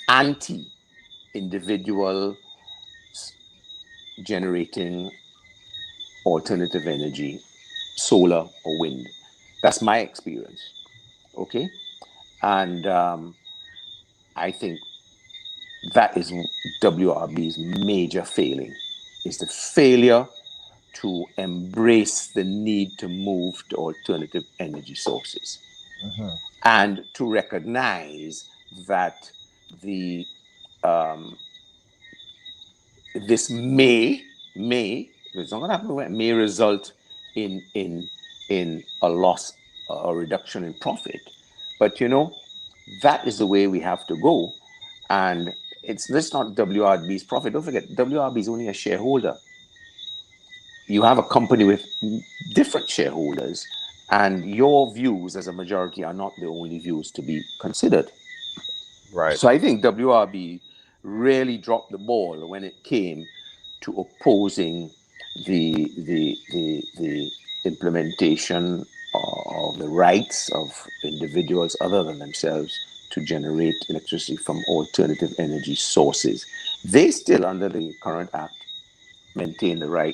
anti-individual generating alternative energy, solar or wind. That's my experience. Okay? And I think that is WRB's major failing, is the failure to embrace the need to move to alternative energy sources and to recognize that this may, it's not going to happen, may result in a loss or reduction in profit. But that is the way we have to go. And it's not WRB's profit. Don't forget, WRB is only a shareholder. You have a company with different shareholders, and your views as a majority are not the only views to be considered. Right. So I think WRB really dropped the ball when it came to opposing the implementation of the rights of individuals other than themselves to generate electricity from alternative energy sources. They still, under the current act, maintain the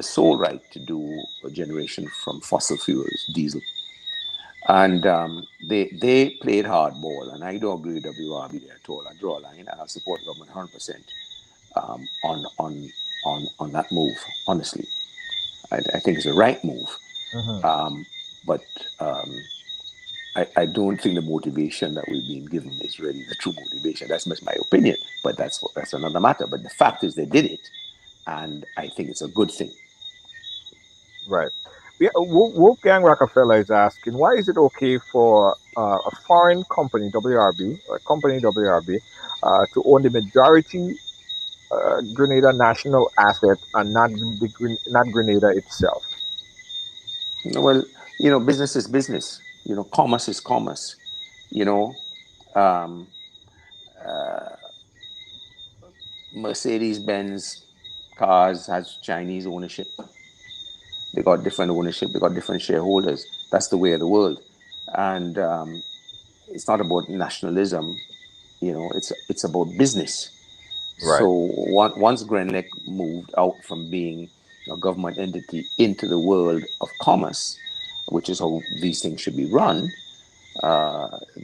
sole right to do generation from fossil fuels, diesel. And they played hardball, and I don't agree with WRB there at all. I draw a line, and I support the government 100% on that move. Honestly, I think it's the right move, but I don't think the motivation that we've been given is really the true motivation. That's just my opinion, but that's another matter. But the fact is, they did it, and I think it's a good thing. Right. Yeah, Wolfgang Rockefeller is asking, why is it okay for a foreign company, WRB, or company WRB, to own the majority Grenada national asset and not Grenada itself? Well, business is business. Commerce is commerce. Um, Mercedes-Benz cars has Chinese ownership. They got different ownership. They got different shareholders. That's the way of the world, and it's not about nationalism. It's about business. Right. So once Grenlec moved out from being a government entity into the world of commerce, which is how these things should be run,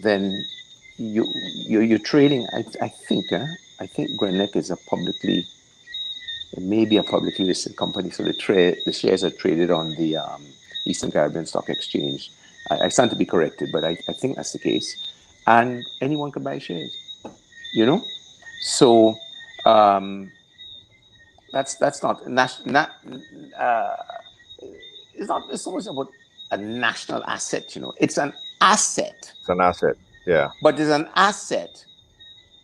then you're trading. I think Grenlec is maybe a publicly listed company, so the shares are traded on the Eastern Caribbean Stock Exchange. I stand to be corrected, but I think that's the case, and anyone can buy shares. So that's not it's not so much about a national asset. It's an asset. It's an asset. Yeah. But it's an asset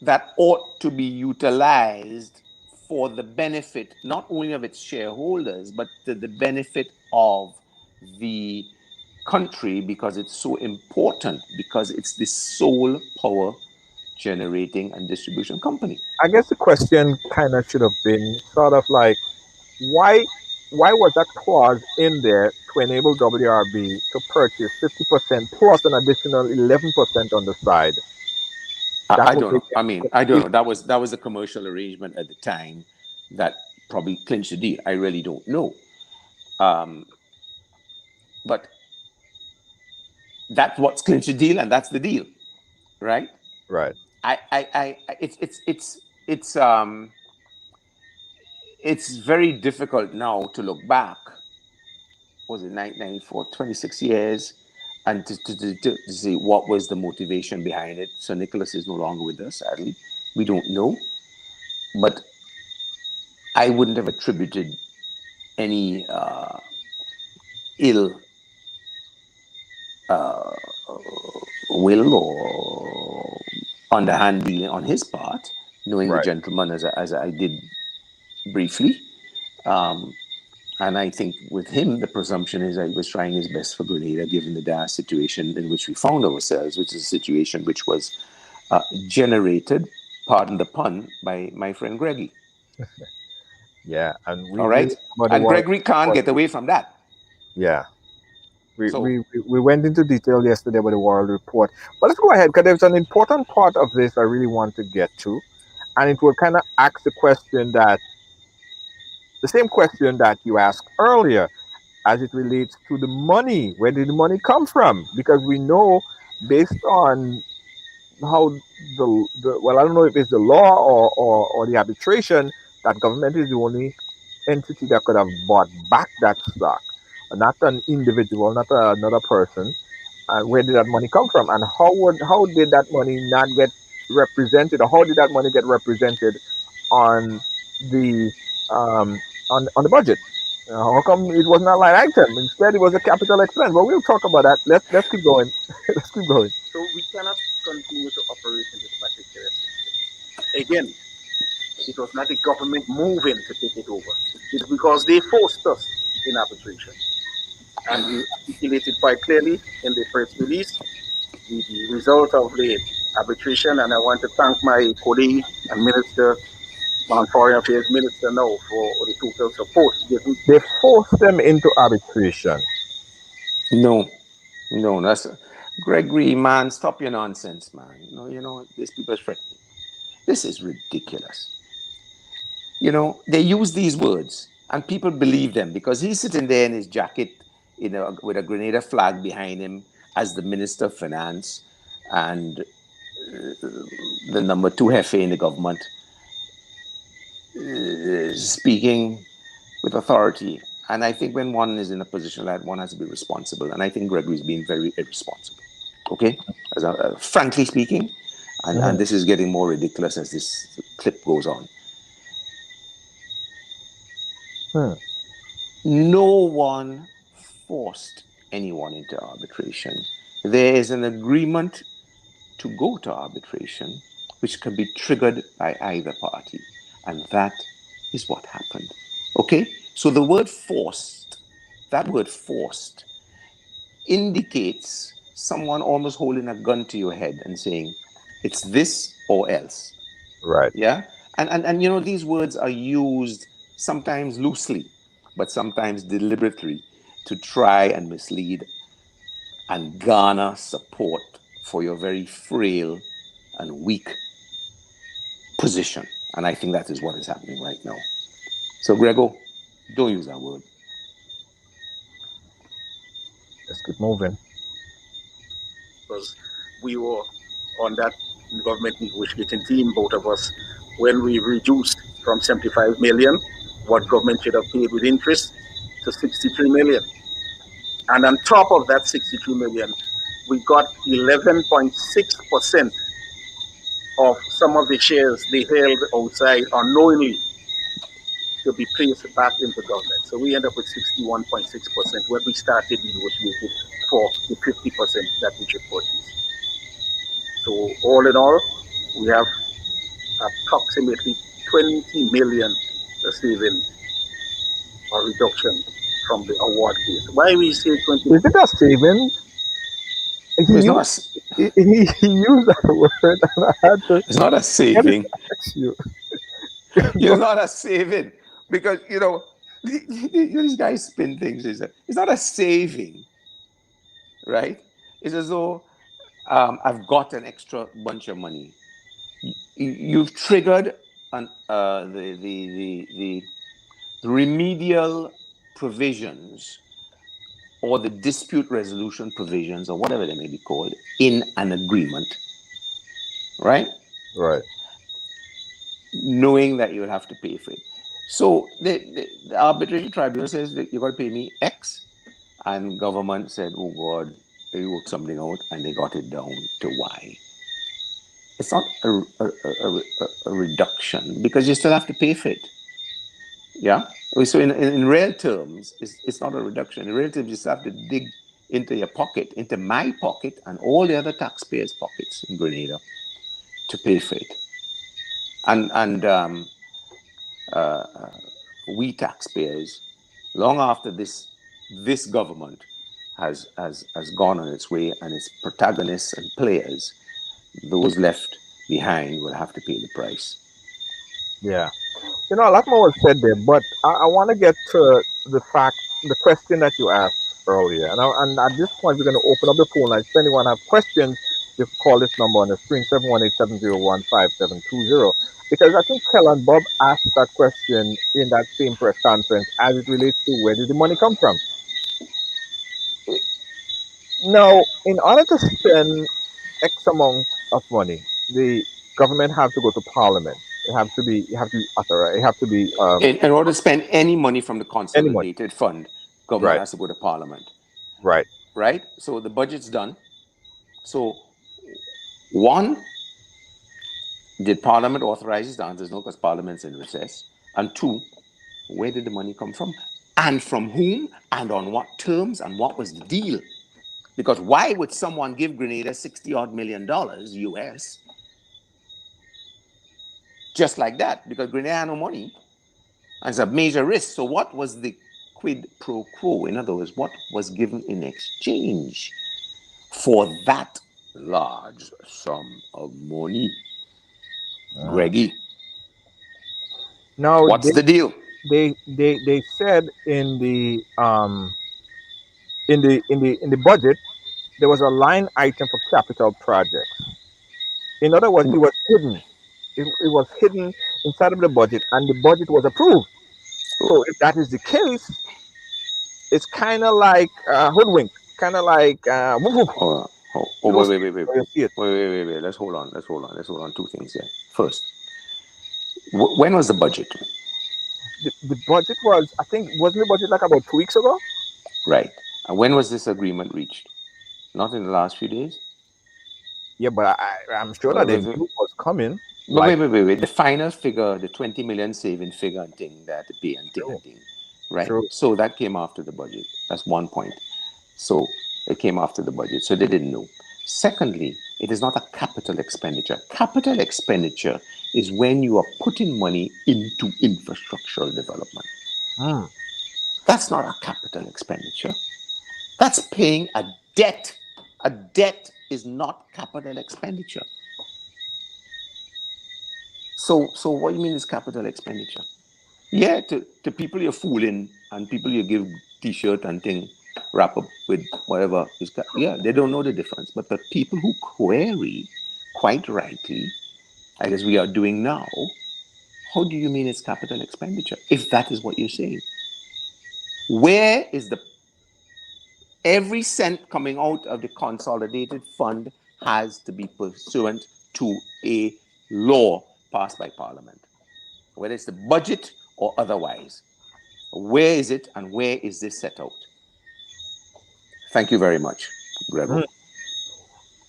that ought to be utilized for the benefit not only of its shareholders, but the benefit of the country, because it's so important, because it's the sole power generating and distribution company. I guess the question kind of should have been sort of like, why was that clause in there to enable WRB to purchase 50% plus an additional 11% on the side? I don't know. I mean, I don't know. That was a commercial arrangement at the time that probably clinched the deal. I really don't know. But that's what's clinched the deal, and that's the deal, right? Right. It's very difficult now to look back. Was it 1994, 26 years, and to see what was the motivation behind it. So Nicholas is no longer with us, sadly. We don't know. But I wouldn't have attributed any ill will or underhand dealing on his part, knowing the Right. gentleman as I did briefly. And I think with him, the presumption is that he was trying his best for Grenada, given the dire situation in which we found ourselves, which is a situation which was generated, pardon the pun, by my friend Gregory. Yeah, and All right? And Gregory can't get away from that. Yeah. We went into detail yesterday about the World Report. But let's go ahead, because there's an important part of this I really want to get to. And it will kind of ask the same question that you asked earlier, as it relates to the money. Where did the money come from? Because we know, based on how I don't know if it's the law or the arbitration, that government is the only entity that could have bought back that stock, not an individual, not another person. And where did that money come from? And how did that money not get represented, or how did that money get represented on the on the budget? How come it was not a line item? Instead, it was a capital expense. But we'll talk about that. Let's keep going. Let's keep going. So we cannot continue to operate in this particular system. Again, it was not the government moving to take it over. It's because they forced us in arbitration. And we articulated quite clearly in the press release the result of the arbitration, and I want to thank my colleague and Minister, Foreign Affairs Minister now for the total support given. They forced them into arbitration. No, that's Gregory, man. Stop your nonsense, man. These people are threatening. This is ridiculous. They use these words, and people believe them because he's sitting there in his jacket, with a Grenada flag behind him as the Minister of Finance and the number 2 Hefe in the government, speaking with authority. And I think when one is in a position like that, one has to be responsible. And I think Gregory's being very irresponsible. Okay? Frankly speaking, and this is getting more ridiculous as this clip goes on. No one forced anyone into arbitration. There is an agreement to go to arbitration, which can be triggered by either party. And that is what happened. Okay? So the word forced, that word forced, indicates someone almost holding a gun to your head and saying, it's this or else. Right. Yeah? And these words are used sometimes loosely, but sometimes deliberately to try and mislead and garner support for your very frail and weak position. And I think that is what is happening right now. So, Grego, don't use that word. Let's keep moving. Because we were on that government negotiating team, both of us, when we reduced from 75 million, what government should have paid with interest, to 63 million. And on top of that 63 million, we got 11.6% of some of the shares they held outside unknowingly to be placed back into government. So we end up with 61.6% when we started negotiating for the 50% that we should purchase. So all in all, we have approximately 20 million saving or reduction from the award case. Why we say 20? Is it a saving? He used that word, and I had to. It's not a saving. You. It's not a saving because these guys spin things. It's not a saving, right? It's as though I've got an extra bunch of money. You've triggered the remedial provisions or the dispute resolution provisions or whatever they may be called in an agreement, right? Right. Knowing that you will have to pay for it. So the arbitration tribunal says that you've got to pay me X, and government said, oh God, they worked something out and they got it down to Y. It's not a reduction because you still have to pay for it. Yeah? So in real terms, it's not a reduction. In real terms, you still have to dig into your pocket, into my pocket and all the other taxpayers' pockets in Grenada to pay for it. And we taxpayers, long after this government has gone on its way and its protagonists and players, those left behind will have to pay the price. Yeah. A lot more was said there, but I want to get to the question that you asked earlier. And at this point, we're going to open up the phone lines. If anyone have questions, you can call this number on the screen, 718-701-5720. Because I think Kel and Bob asked that question in that same press conference as it relates to where did the money come from. Now, in order to spend X amount of money, the government have to go to Parliament. You have to be authorized. It have to be in order to spend any money from the consolidated fund, government Right. has to go to Parliament. Right. Right? So the budget's done. So one, did Parliament authorize it? The answer is no, because Parliament's in recess. And two, where did the money come from? And from whom? And on what terms? And what was the deal? Because why would someone give Grenada $60-odd million US just like that? Because Grenada had no money. And it's a major risk. So what was the quid pro quo? In other words, what was given in exchange for that large sum of money. Greggy, Now what's the deal? they said in the budget there was a line item for capital projects. In other words, it was hidden. It was hidden inside of the budget, and the budget was approved. So if that is the case, it's kind of like hoodwink, kind of like woof woof. You don't Wait, see wait, it, wait, wait, or you see it. wait. Let's hold on. Let's hold on. Two things here. First, when was the budget? The budget was, I think, wasn't the budget like about 2 weeks ago? Right. And when was this agreement reached? Not in the last few days? Yeah, but I'm sure Wait, that they wait, knew wait. it was coming. But Like, wait. The final figure, the 20 million saving figure and thing that pay and thing true, and thing. Right? true. So that came after the budget. That's one point. So it came after the budget. So they didn't know. Secondly, it is not a capital expenditure. Capital expenditure is when you are putting money into infrastructural development. Mm. That's not a capital expenditure. That's paying a debt. A debt is not capital expenditure. So what do you mean is capital expenditure? Yeah, to people you're fooling and people you give t-shirt and thing wrap up with whatever yeah, they don't know the difference. But the people who query, quite rightly, I guess we are doing now, how do you mean it's capital expenditure? If that is what you're saying. Where is the every cent coming out of the consolidated fund has to be pursuant to a law passed by Parliament, whether it's the budget or otherwise. Where is it and where is this set out? Thank you very much, Grego. Mm.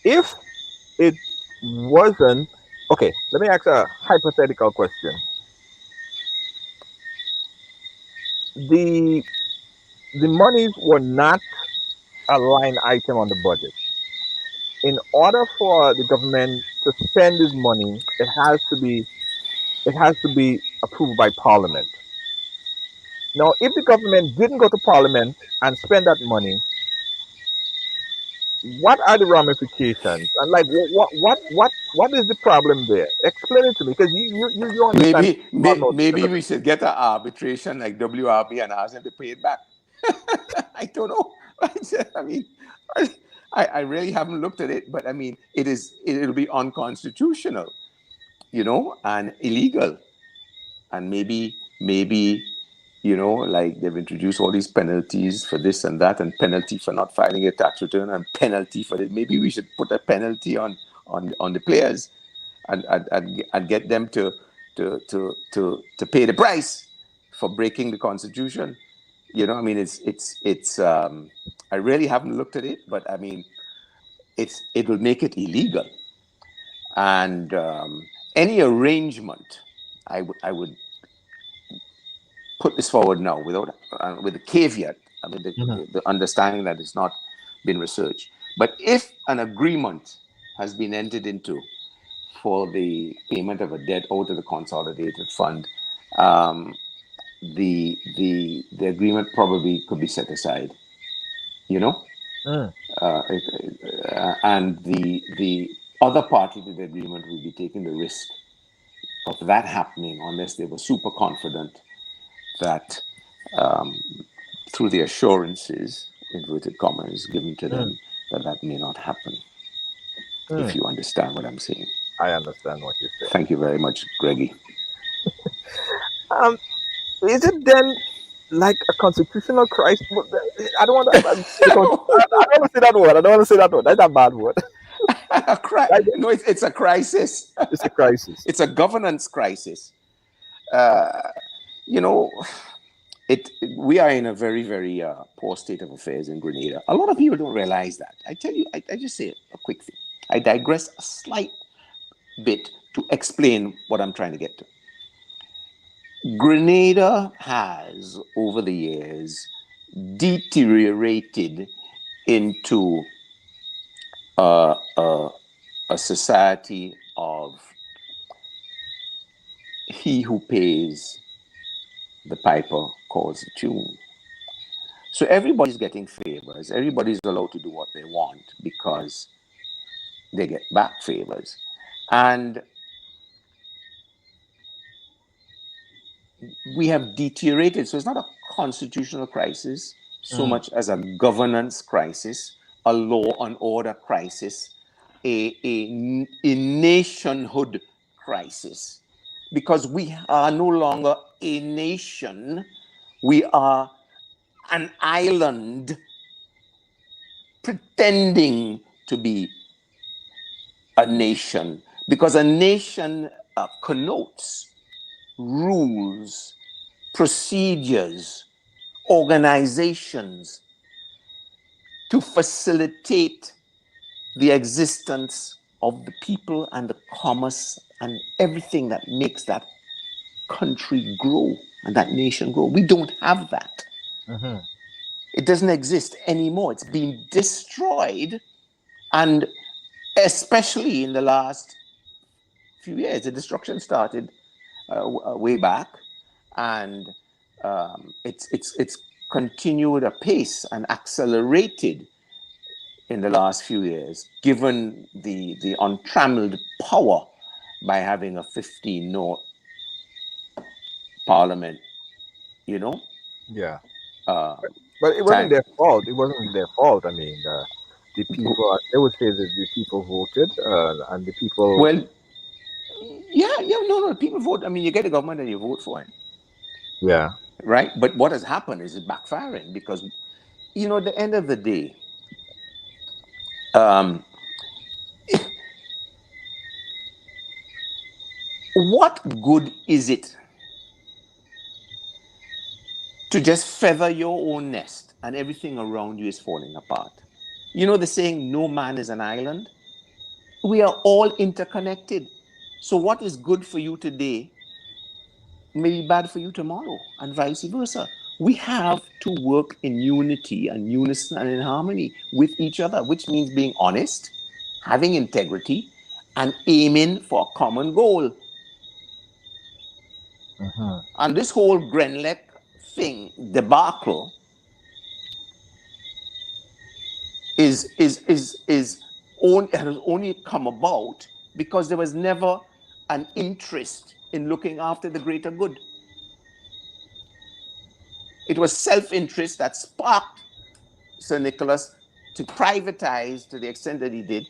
If it wasn't, okay, let me ask a hypothetical question. The the monies were not a line item on the budget. In order for the government to spend this money, it has to be approved by Parliament. Now, if the government didn't go to Parliament and spend that money, what are the ramifications? And like, what is the problem there? Explain it to me, because you understand far more than Maybe we everybody. should get an arbitration like WRB and ask them to pay it back. I don't know. I mean, I really haven't looked at it, but I mean, it'll be unconstitutional, and illegal, and maybe like they've introduced all these penalties for this and that, and penalty for not filing a tax return, and penalty for it. Maybe we should put a penalty on the players, and get them to pay the price for breaking the constitution. I mean, it's I really haven't looked at it, but I mean, it will make it illegal, and any arrangement, I would put this forward now without with the caveat, I mean, Mhm. the understanding that it's not been researched. But if an agreement has been entered into for the payment of a debt owed to the consolidated fund, um, the agreement probably could be set aside. You know, Mm. and the other party to the agreement will be taking the risk of that happening unless they were super confident that through the assurances, inverted commas, given to Mm. them, that may not happen, if Mm. you understand what I'm saying. I understand what you're saying. Thank you very much, Greggy. Um, is it then like a constitutional crisis? I don't want to. I don't want to say that word. I don't want to say that word. That's a bad word. Like, No, it's a crisis. it's a crisis. It's a governance crisis. Uh, you know, we are in a very, very poor state of affairs in Grenada. A lot of people don't realize that. I tell you, I just say a quick thing. I digress a slight bit to explain what I'm trying to get to. Grenada has, over the years, deteriorated into a society of he who pays the piper calls the tune. So everybody's getting favors. Everybody's allowed to do what they want because they get back favors. And we have deteriorated. So it's not a constitutional crisis so much as a governance crisis, a law and order crisis, a nationhood crisis. Because we are no longer a nation, we are an island pretending to be a nation. Because a nation connotes rules, procedures, organizations to facilitate the existence of the people and the commerce and everything that makes that country grow and that nation grow. We don't have that. It doesn't exist anymore. It's been destroyed. And especially in the last few years, the destruction started way back, and it's continued apace and accelerated in the last few years, given the untrammeled power by having a 15-0 parliament, you know. Yeah. Uh, But it wasn't their fault. It wasn't their fault. I mean, the people, they would say that the people voted, and the people. well, no, people vote. I mean, you get a government and you vote for it, Yeah. right? But what has happened is it's backfiring because, you know, at the end of the day, what good is it to just feather your own nest and everything around you is falling apart? You know the saying, no man is an island? We are all interconnected. So what is good for you today may be bad for you tomorrow, and vice versa. We have to work in unity and unison and in harmony with each other, which means being honest, having integrity, and aiming for a common goal. And this whole Grenlec thing, debacle, has only come about because there was never an interest in looking after the greater good. It was self-interest that sparked Sir Nicholas to privatize to the extent that he did.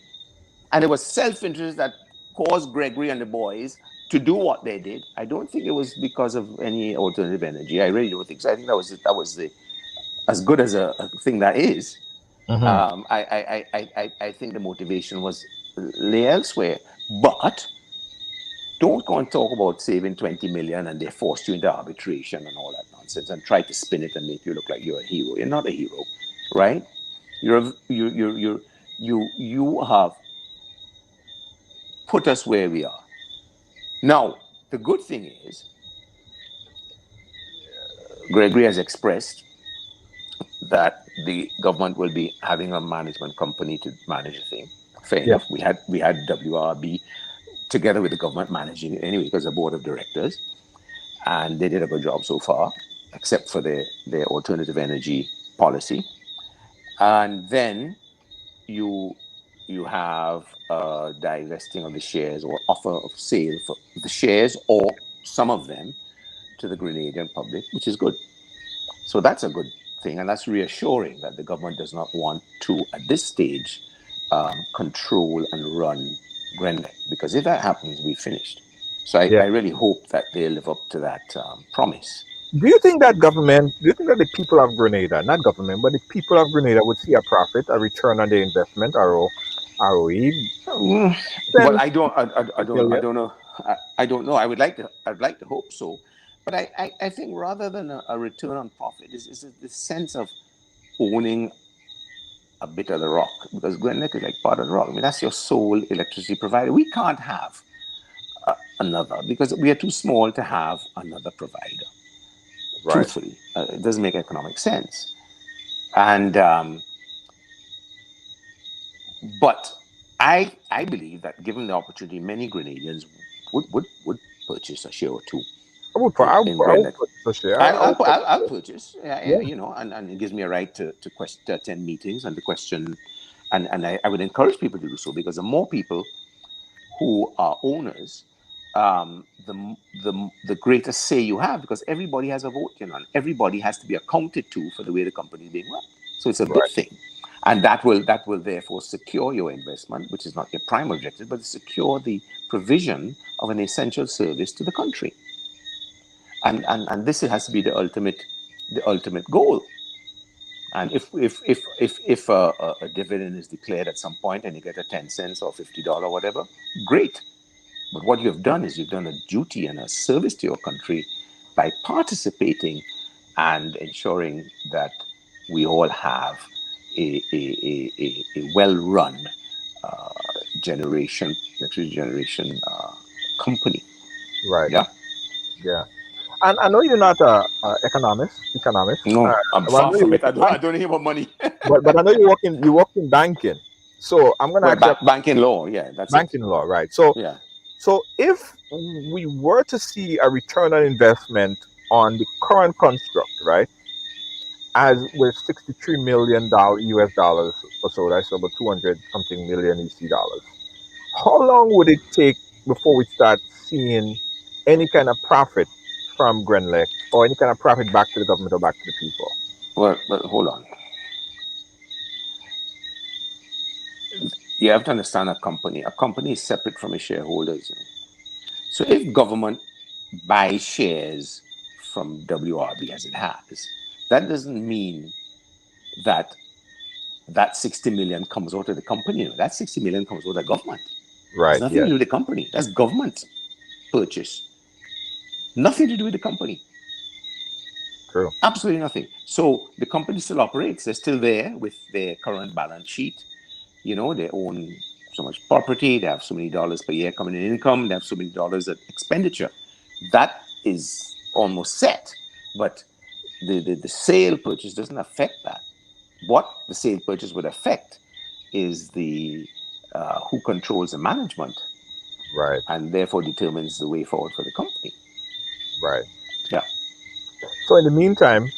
And it was self-interest that caused Gregory and the boys to do what they did. I don't think it was because of any alternative energy. I really don't think so. I think that was as good as a thing that is. I think the motivation was lay elsewhere. But don't go and talk about saving 20 million and they forced you into arbitration and all that nonsense and try to spin it and make you look like you're a hero. You're not a hero, right? You have put us where we are. Now, the good thing is, Gregory has expressed that the government will be having a management company to manage the thing. Fair enough. We had WRB together with the government managing it anyway because the board of directors, and they did a good job so far, except for their alternative energy policy. And then you have divesting of the shares or offer of sale for the shares or some of them to the Grenadian public, which is good. So that's a good thing, and that's reassuring that the government does not want to, at this stage, control and run Grenlec, because if that happens, we're finished. So I really hope that they live up to that promise. Do you think that the people of Grenada, not government, but the people of Grenada would see a profit, a return on their investment, ROE? Well, I don't know. I don't know. I'd like to hope so, but I think rather than a return on profit is the sense of owning a bit of the rock, because Grenlec is like part of the rock. I mean, that's your sole electricity provider. We can't have another because we are too small to have another provider. Right. Truthfully, it doesn't make economic sense. And but I believe that given the opportunity, many Grenadians would purchase a share or two. I'll purchase. You know, and it gives me a right to attend meetings and to question And I would encourage people to do so, because the more people who are owners, the greater say you have, because everybody has a vote, and everybody has to be accounted to for the way the company is being run. So it's a good Right. thing, and that will therefore secure your investment, which is not your prime objective, but secure the provision of an essential service to the country. And this has to be the ultimate goal. And if a dividend is declared at some point and you get a 10 cents or $50 whatever, great. But what you've done is you've done a duty and a service to your country by participating and ensuring that we all have a well-run electricity generation company. Right. Yeah. Yeah. And I know you're not a economist. No, I'm Well, I far know you from it. work I in don't. I bank, don't need more money. but I know you work in banking. So I'm gonna Well, ask you banking law. Yeah, that's it. banking law, right? So Yeah. so if we were to see a return on investment on the current construct, right, as with $63 million US dollars or so, that's about 200 something million EC dollars. How long would it take before we start seeing any kind of profit from Grenlec or any kind of profit back to the government or back to the people? Well, but hold on. You have to understand a company. A company is separate from its shareholders. So if government buys shares from WRB as it has, that doesn't mean that that 60 million comes out of the company. That 60 million comes out of the government. It's Right. nothing to Yes. do with the company. That's government purchase. Nothing to do with the company. True. Absolutely nothing. So the company still operates. They're still there with their current balance sheet. They own so much property. They have so many dollars per year coming in income. They have so many dollars at expenditure. That is almost set. But the sale purchase doesn't affect that. What the sale purchase would affect is the who controls the management, Right. and therefore determines the way forward for the company. Right. Yeah. So in the meantime,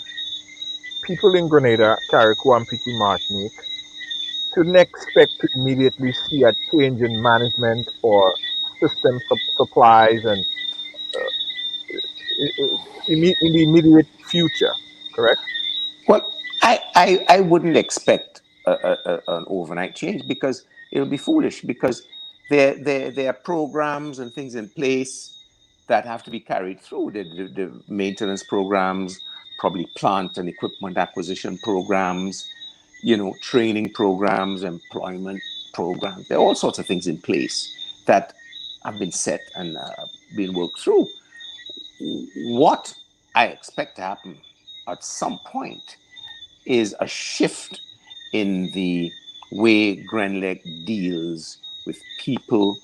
people in Grenada, Carriacou, and Petit Martinique shouldn't expect to immediately see a change in management or system supplies and in the immediate future. Correct. Well, I wouldn't expect an overnight change, because it would be foolish, because there are programs and things in place that have to be carried through. The maintenance programs, probably plant and equipment acquisition programs, training programs, employment programs. There are all sorts of things in place that have been set and been worked through. What I expect to happen at some point is a shift in the way Grenlec deals with people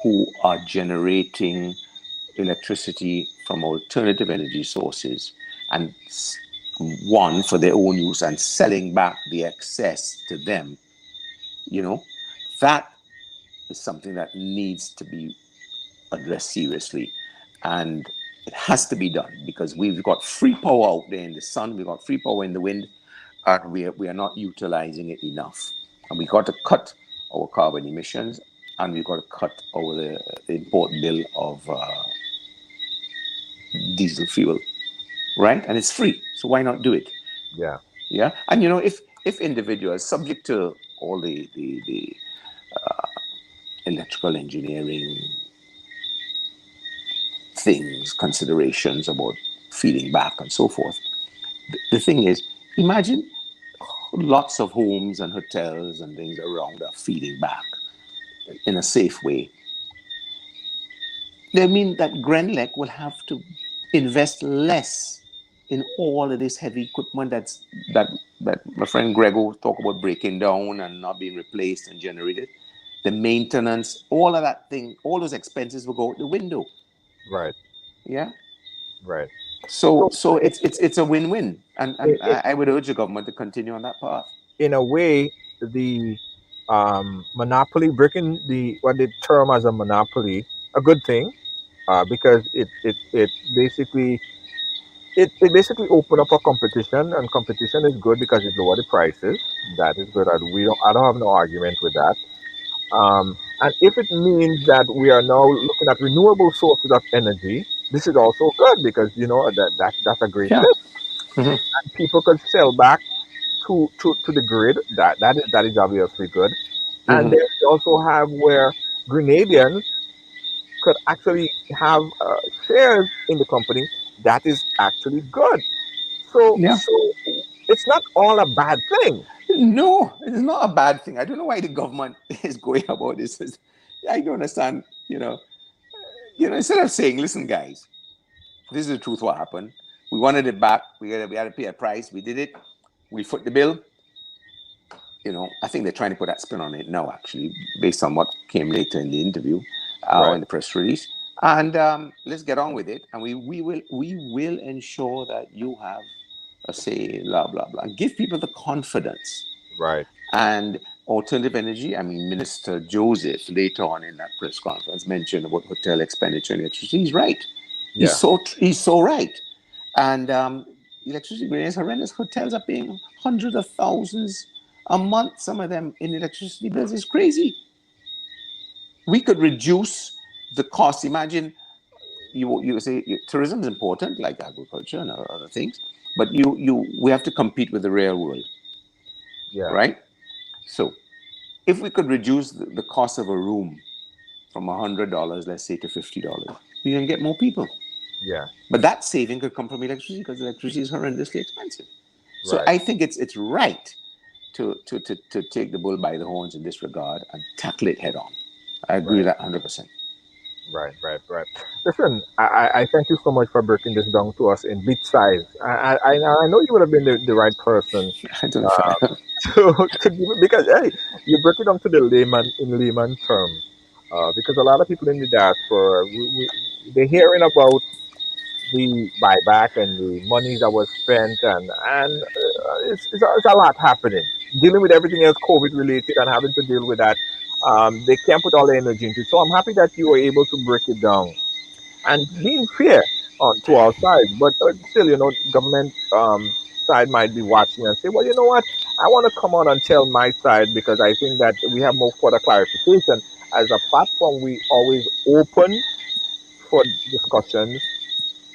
who are generating electricity from alternative energy sources, and one, for their own use, and selling back the excess to them. That is something that needs to be addressed seriously, and it has to be done, because we've got free power out there in the sun, we've got free power in the wind, and we are not utilizing it enough. And we got to cut our carbon emissions, and we've got to cut the import bill of diesel fuel, right? And it's free, so why not do it? Yeah. Yeah. And if individuals, subject to all the electrical engineering things, considerations about feeding back and so forth, the thing is, imagine lots of homes and hotels and things around are feeding back in a safe way. They mean that Grenlec will have to invest less in all of this heavy equipment that my friend Grego talked about breaking down and not being replaced and generated. The maintenance, all of that thing, all those expenses will go out the window. Right. Yeah. Right. So So it's a win-win, and i I would urge the government to continue on that path. in a way, the monopoly breaking the what they term as a monopoly, a good thing, because it basically open up a competition, and competition is good because it lower the prices. That is good. I don't have no argument with that. And if it means that we are now looking at renewable sources of energy, this is also good because that's a great Yeah. thing. Mhm. And people could sell back to the grid. That is obviously good. And Mhm. then we also have where Grenadians could actually have shares in the company. That is actually good. Yeah. So it's not all a bad thing. No, it's not a bad thing. I don't know why the government is going about this. I don't understand. Instead of saying, "Listen, guys, this is the truth. What happened? We wanted it back. We had to pay a price. We did it. We foot the bill." I think they're trying to put that spin on it now, actually, based on what came later in the interview or Right. in the press release. And let's get on with it. And we will ensure that you have a say, blah blah blah. Give people the confidence. Right. And alternative energy, I mean, Minister Joseph later on in that press conference mentioned about hotel expenditure and electricity. He's right. Yeah. He's so right. And electricity bill is horrendous. Hotels are paying hundreds of thousands a month. Some of them in electricity bills is crazy. We could reduce the cost. Imagine you say tourism is important, like agriculture and other things, but we have to compete with the real world, Yeah. right? So if we could reduce the cost of a room from $100, let's say, to $50, we can get more people. Yeah. But that saving could come from electricity because electricity is horrendously expensive. So Right. I think it's right to take the bull by the horns in this regard and tackle it head on. I agree with Right. that 100%. Right. Right. Right. Listen, I thank you so much for breaking this down to us in bit size. I know you would have been the right person I don't know if I have. to give it because hey, you break it down to the layman terms. Because a lot of people in the diaspora, they're hearing about the buyback and the money that was spent, and it's a lot happening. Dealing with everything else COVID related and having to deal with that, they can't put all the energy into it. So I'm happy that you were able to break it down and being fair on to our side. But still, government side might be watching and say, well, you know what? I want to come on and tell my side because I think that we have more further clarification. As a platform, we always open for discussions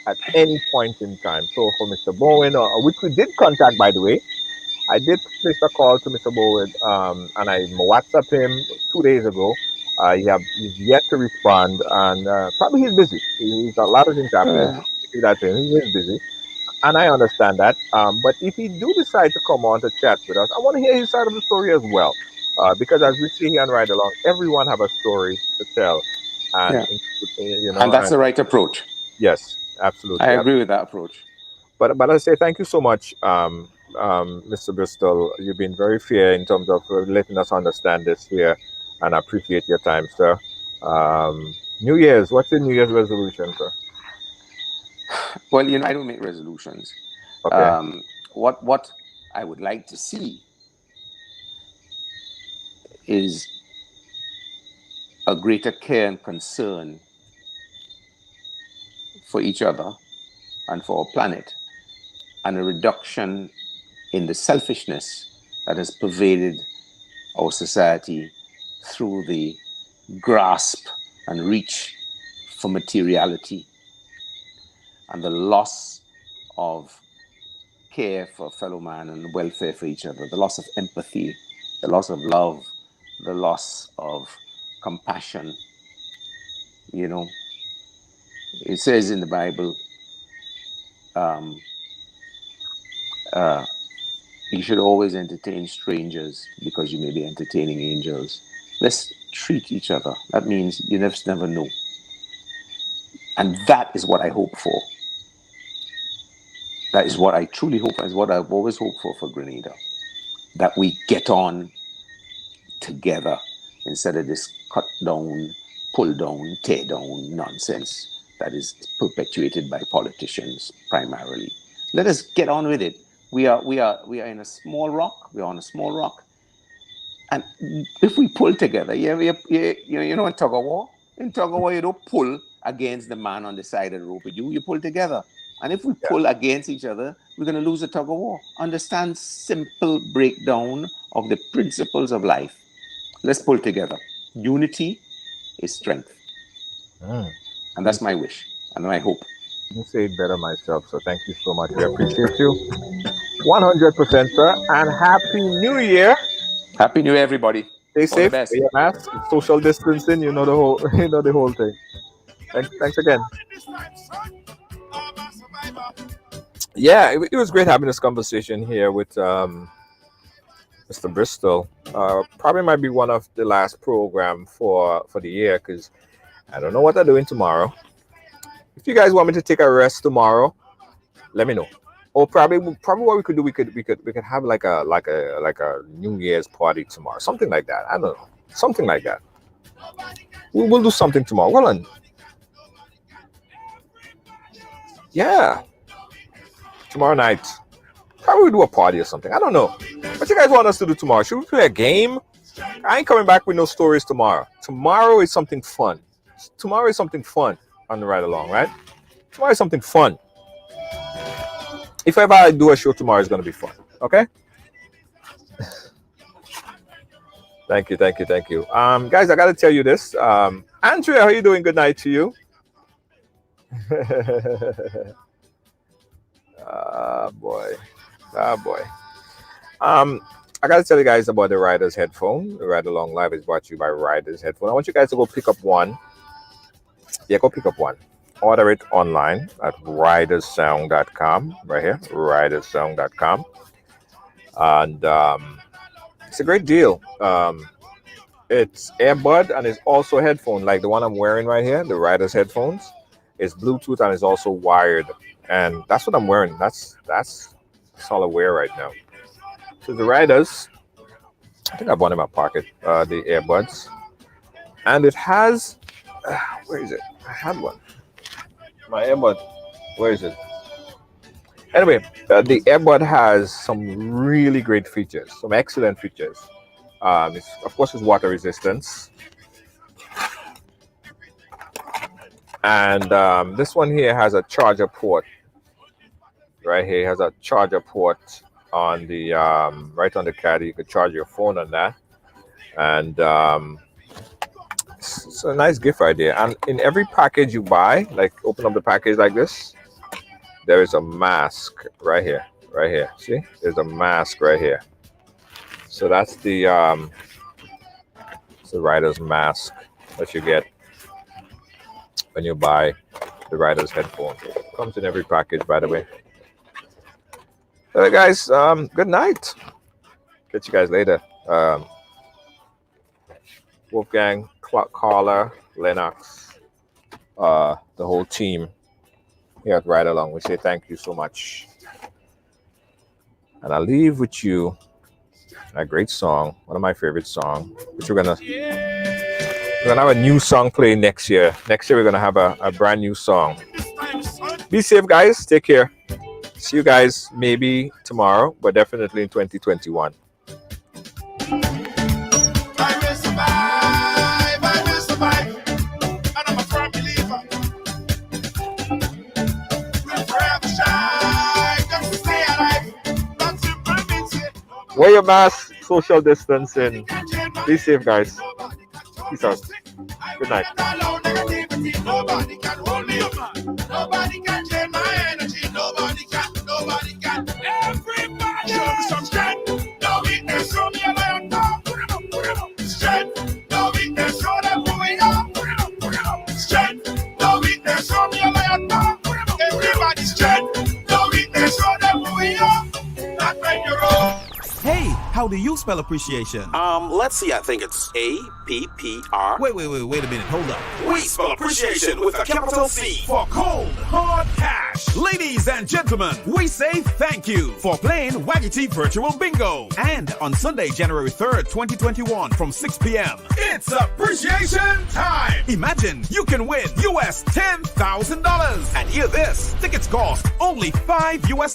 at any point in time. So for Mr. Bowen, which we did contact, by the way, I did place a call to Mr. Bowen, and I WhatsApped him 2 days ago. He's yet to respond, and probably he's busy. He's a lot of things happening. Uh, That thing, he is busy, and I understand that. But if he do decide to come on to chat with us, I want to hear his side of the story as well, because as we see here and Ride Along, everyone have a story to tell, and yeah. And that's and the right approach. yes, I absolutely. agree with that approach. But I say thank you so much, Mr. Bristol. You've been very fair in terms of letting us understand this here, and I appreciate your time, sir. New Year's, what's your New Year's resolution, sir? Well, I don't make resolutions. Okay, Um, what I would like to see is a greater care and concern for each other and for our planet, and a reduction in the selfishness that has pervaded our society through the grasp and reach for materiality and the loss of care for fellow man and welfare for each other, the loss of empathy, the loss of love, the loss of compassion. You know, it says in the Bible, um, uh, you should always entertain strangers because you may be entertaining angels. Let's treat each other. That means you never know. And that is what I hope for. That is what I truly hope, is what I've always hoped for Grenada. That we get on together instead of this cut down, pull down, tear down nonsense that is perpetuated by politicians primarily. Let us get on with it. We are in a small rock. We are on a small rock, and if we pull together, in tug of war. In tug of war, you don't pull against the man on the side of the rope with you. You pull together. And if we pull against each other, we're going to lose a tug of war. Understand simple breakdown of the principles of life. Let's pull together. Unity is strength. And that's my wish and my hope. I can say it better myself, so thank you so much. We appreciate you 100%, sir. And Happy New Year. Happy New Year, everybody. Stay All the safe. best. Wear your mask, social distancing. You know the whole, the whole thing. Thanks again. Yeah, it was great having this conversation here with Mr. Bristol. Probably might be one of the last program for the year because I don't know what I'm doing tomorrow. If you guys want me to take a rest tomorrow, let me know. Or probably what we could do, we could have like a New Year's party tomorrow, something like that. I don't know, something like that. We'll do something tomorrow. Well, on. Yeah, tomorrow night. Probably we'll do a party or something. I don't know. What you guys want us to do tomorrow? Should we play a game? I ain't coming back with no stories tomorrow. Tomorrow is something fun. Tomorrow is something fun on the ride along, right? Tomorrow is something fun. If ever I do a show tomorrow, it's going to be fun. Okay? Thank you. Guys, I got to tell you this. Andrea, how you doing? Good night to you. Boy. I got to tell you guys about the Rider's headphone. The Ride Along Live is brought to you by Rider's headphone. I want you guys to go pick up one. Yeah, go pick up one. Order it online at ridersound.com. Right here, ridersound.com. And it's a great deal. It's earbud and it's also a headphone like the one I'm wearing right here, the Rider's headphones. It's Bluetooth and it's also wired. And that's what I'm wearing. That's all I wear right now. So the Riders, I think I bought in my pocket, the earbuds. And it has, where is it? I had one. My earbud, where is it? Anyway, the earbud has some really great features, some excellent features. Of course, it's water resistance. And this one here has a charger port. Right here has a charger port on the right on the caddy. You could charge your phone on that. And it's a nice gift idea. And in every package you buy, like open up the package like this, there is a mask right here. See, there's a mask right here. So that's the Rider's mask that you get when you buy the Rider's headphone. Comes in every package, by the way. All right, guys. Good night. Catch you guys later. Wolfgang, Carla, Lennox, the whole team here at Ride Along. We say thank you so much. And I'll leave with you a great song, one of my favorite songs, which we're gonna have a new song play next year. Next year we're gonna have a brand new song. Be safe, guys. Take care. See you guys maybe tomorrow, but definitely in 2021. Wear your mask, social distancing. Be safe, guys. Peace out. Good night. Nobody can hold me up. Nobody can change my energy. Nobody can. Everybody show me some strength. No weakness, show me a lion. Strength. No weakness, show them who we are. Strength. No weakness, show me a lion. Everybody strength. No weakness, show them who we are. Not when you're old. Hey, how do you spell appreciation? Let's see, I think it's A-P-P-R. Wait a minute, hold up. We spell appreciation with a capital C. For cold, hard cash. Ladies and gentlemen, we say thank you for playing Waggity Virtual Bingo. And on Sunday, January 3rd, 2021 from 6 p.m., it's appreciation time. Imagine you can win US $10,000. And hear this, tickets cost only $5 US.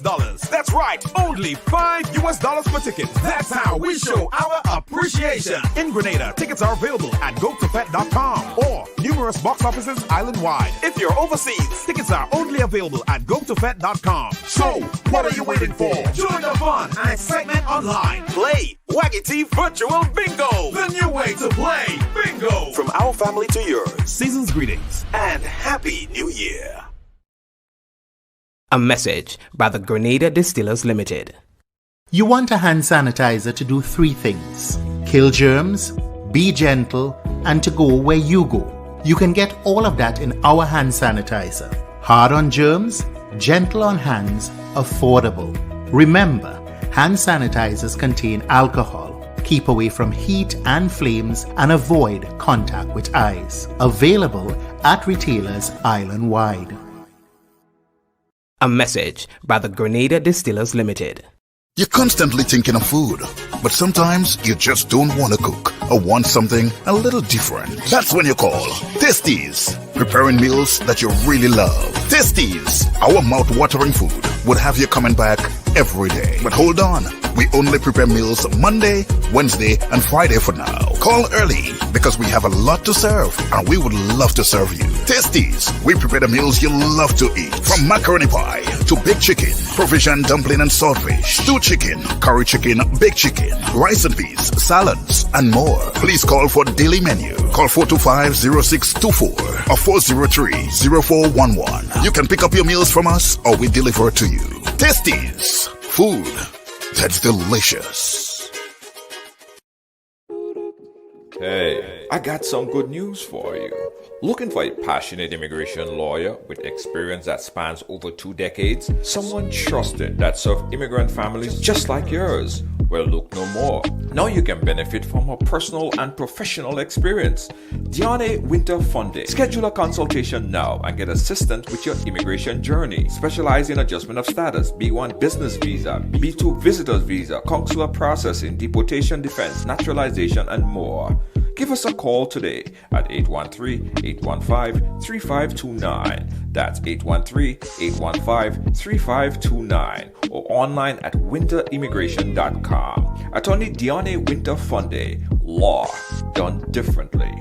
That's right, only $5 US per ticket. That's how how we show our appreciation. In Grenada, tickets are available at gotopet.com or numerous box offices island-wide. If you're overseas, tickets are only available at gotopet.com. So, what are you waiting for? Join the fun and excitement online. Play Waggy T Virtual Bingo, the new way to play bingo. From our family to yours, season's greetings and Happy New Year. A message by the Grenada Distillers Limited. You want a hand sanitizer to do 3 things: kill germs, be gentle, and to go where you go. You can get all of that in our hand sanitizer. Hard on germs, gentle on hands, affordable. Remember, hand sanitizers contain alcohol. Keep away from heat and flames and avoid contact with eyes. Available at retailers island-wide. A message by the Grenada Distillers Limited. You're constantly thinking of food, but sometimes you just don't want to cook or want something a little different. That's when you call Tasties, preparing meals that you really love. Tasties, our mouth-watering food, would have you coming back every day. But hold on, we only prepare meals Monday, Wednesday, and Friday for now. Call early because we have a lot to serve and we would love to serve you. Tasties, we prepare the meals you love to eat. From macaroni pie to baked chicken, provision dumpling and saltfish, stewed chicken, curry chicken, baked chicken, rice and peas, salads, and more. Please call for daily menu. Call 425-0624 or 403-0411. You can pick up your meals from us or we deliver to you. Tasties, food that's delicious. Hey, I got some good news for you. Looking for a passionate immigration lawyer with experience that spans over 2 decades? Someone trusted that served immigrant families just like yours? Well, look no more. Now you can benefit from a personal and professional experience. Diane Winter Funding. Schedule a consultation now and get assistance with your immigration journey. Specialize in adjustment of status, B1 business visa, B2 visitors visa, consular processing, deportation defense, naturalization, and more. Give us a call today at 813-815-3529. That's 813-815-3529 or online at winterimmigration.com. Attorney Diane Winter Funde, law done differently.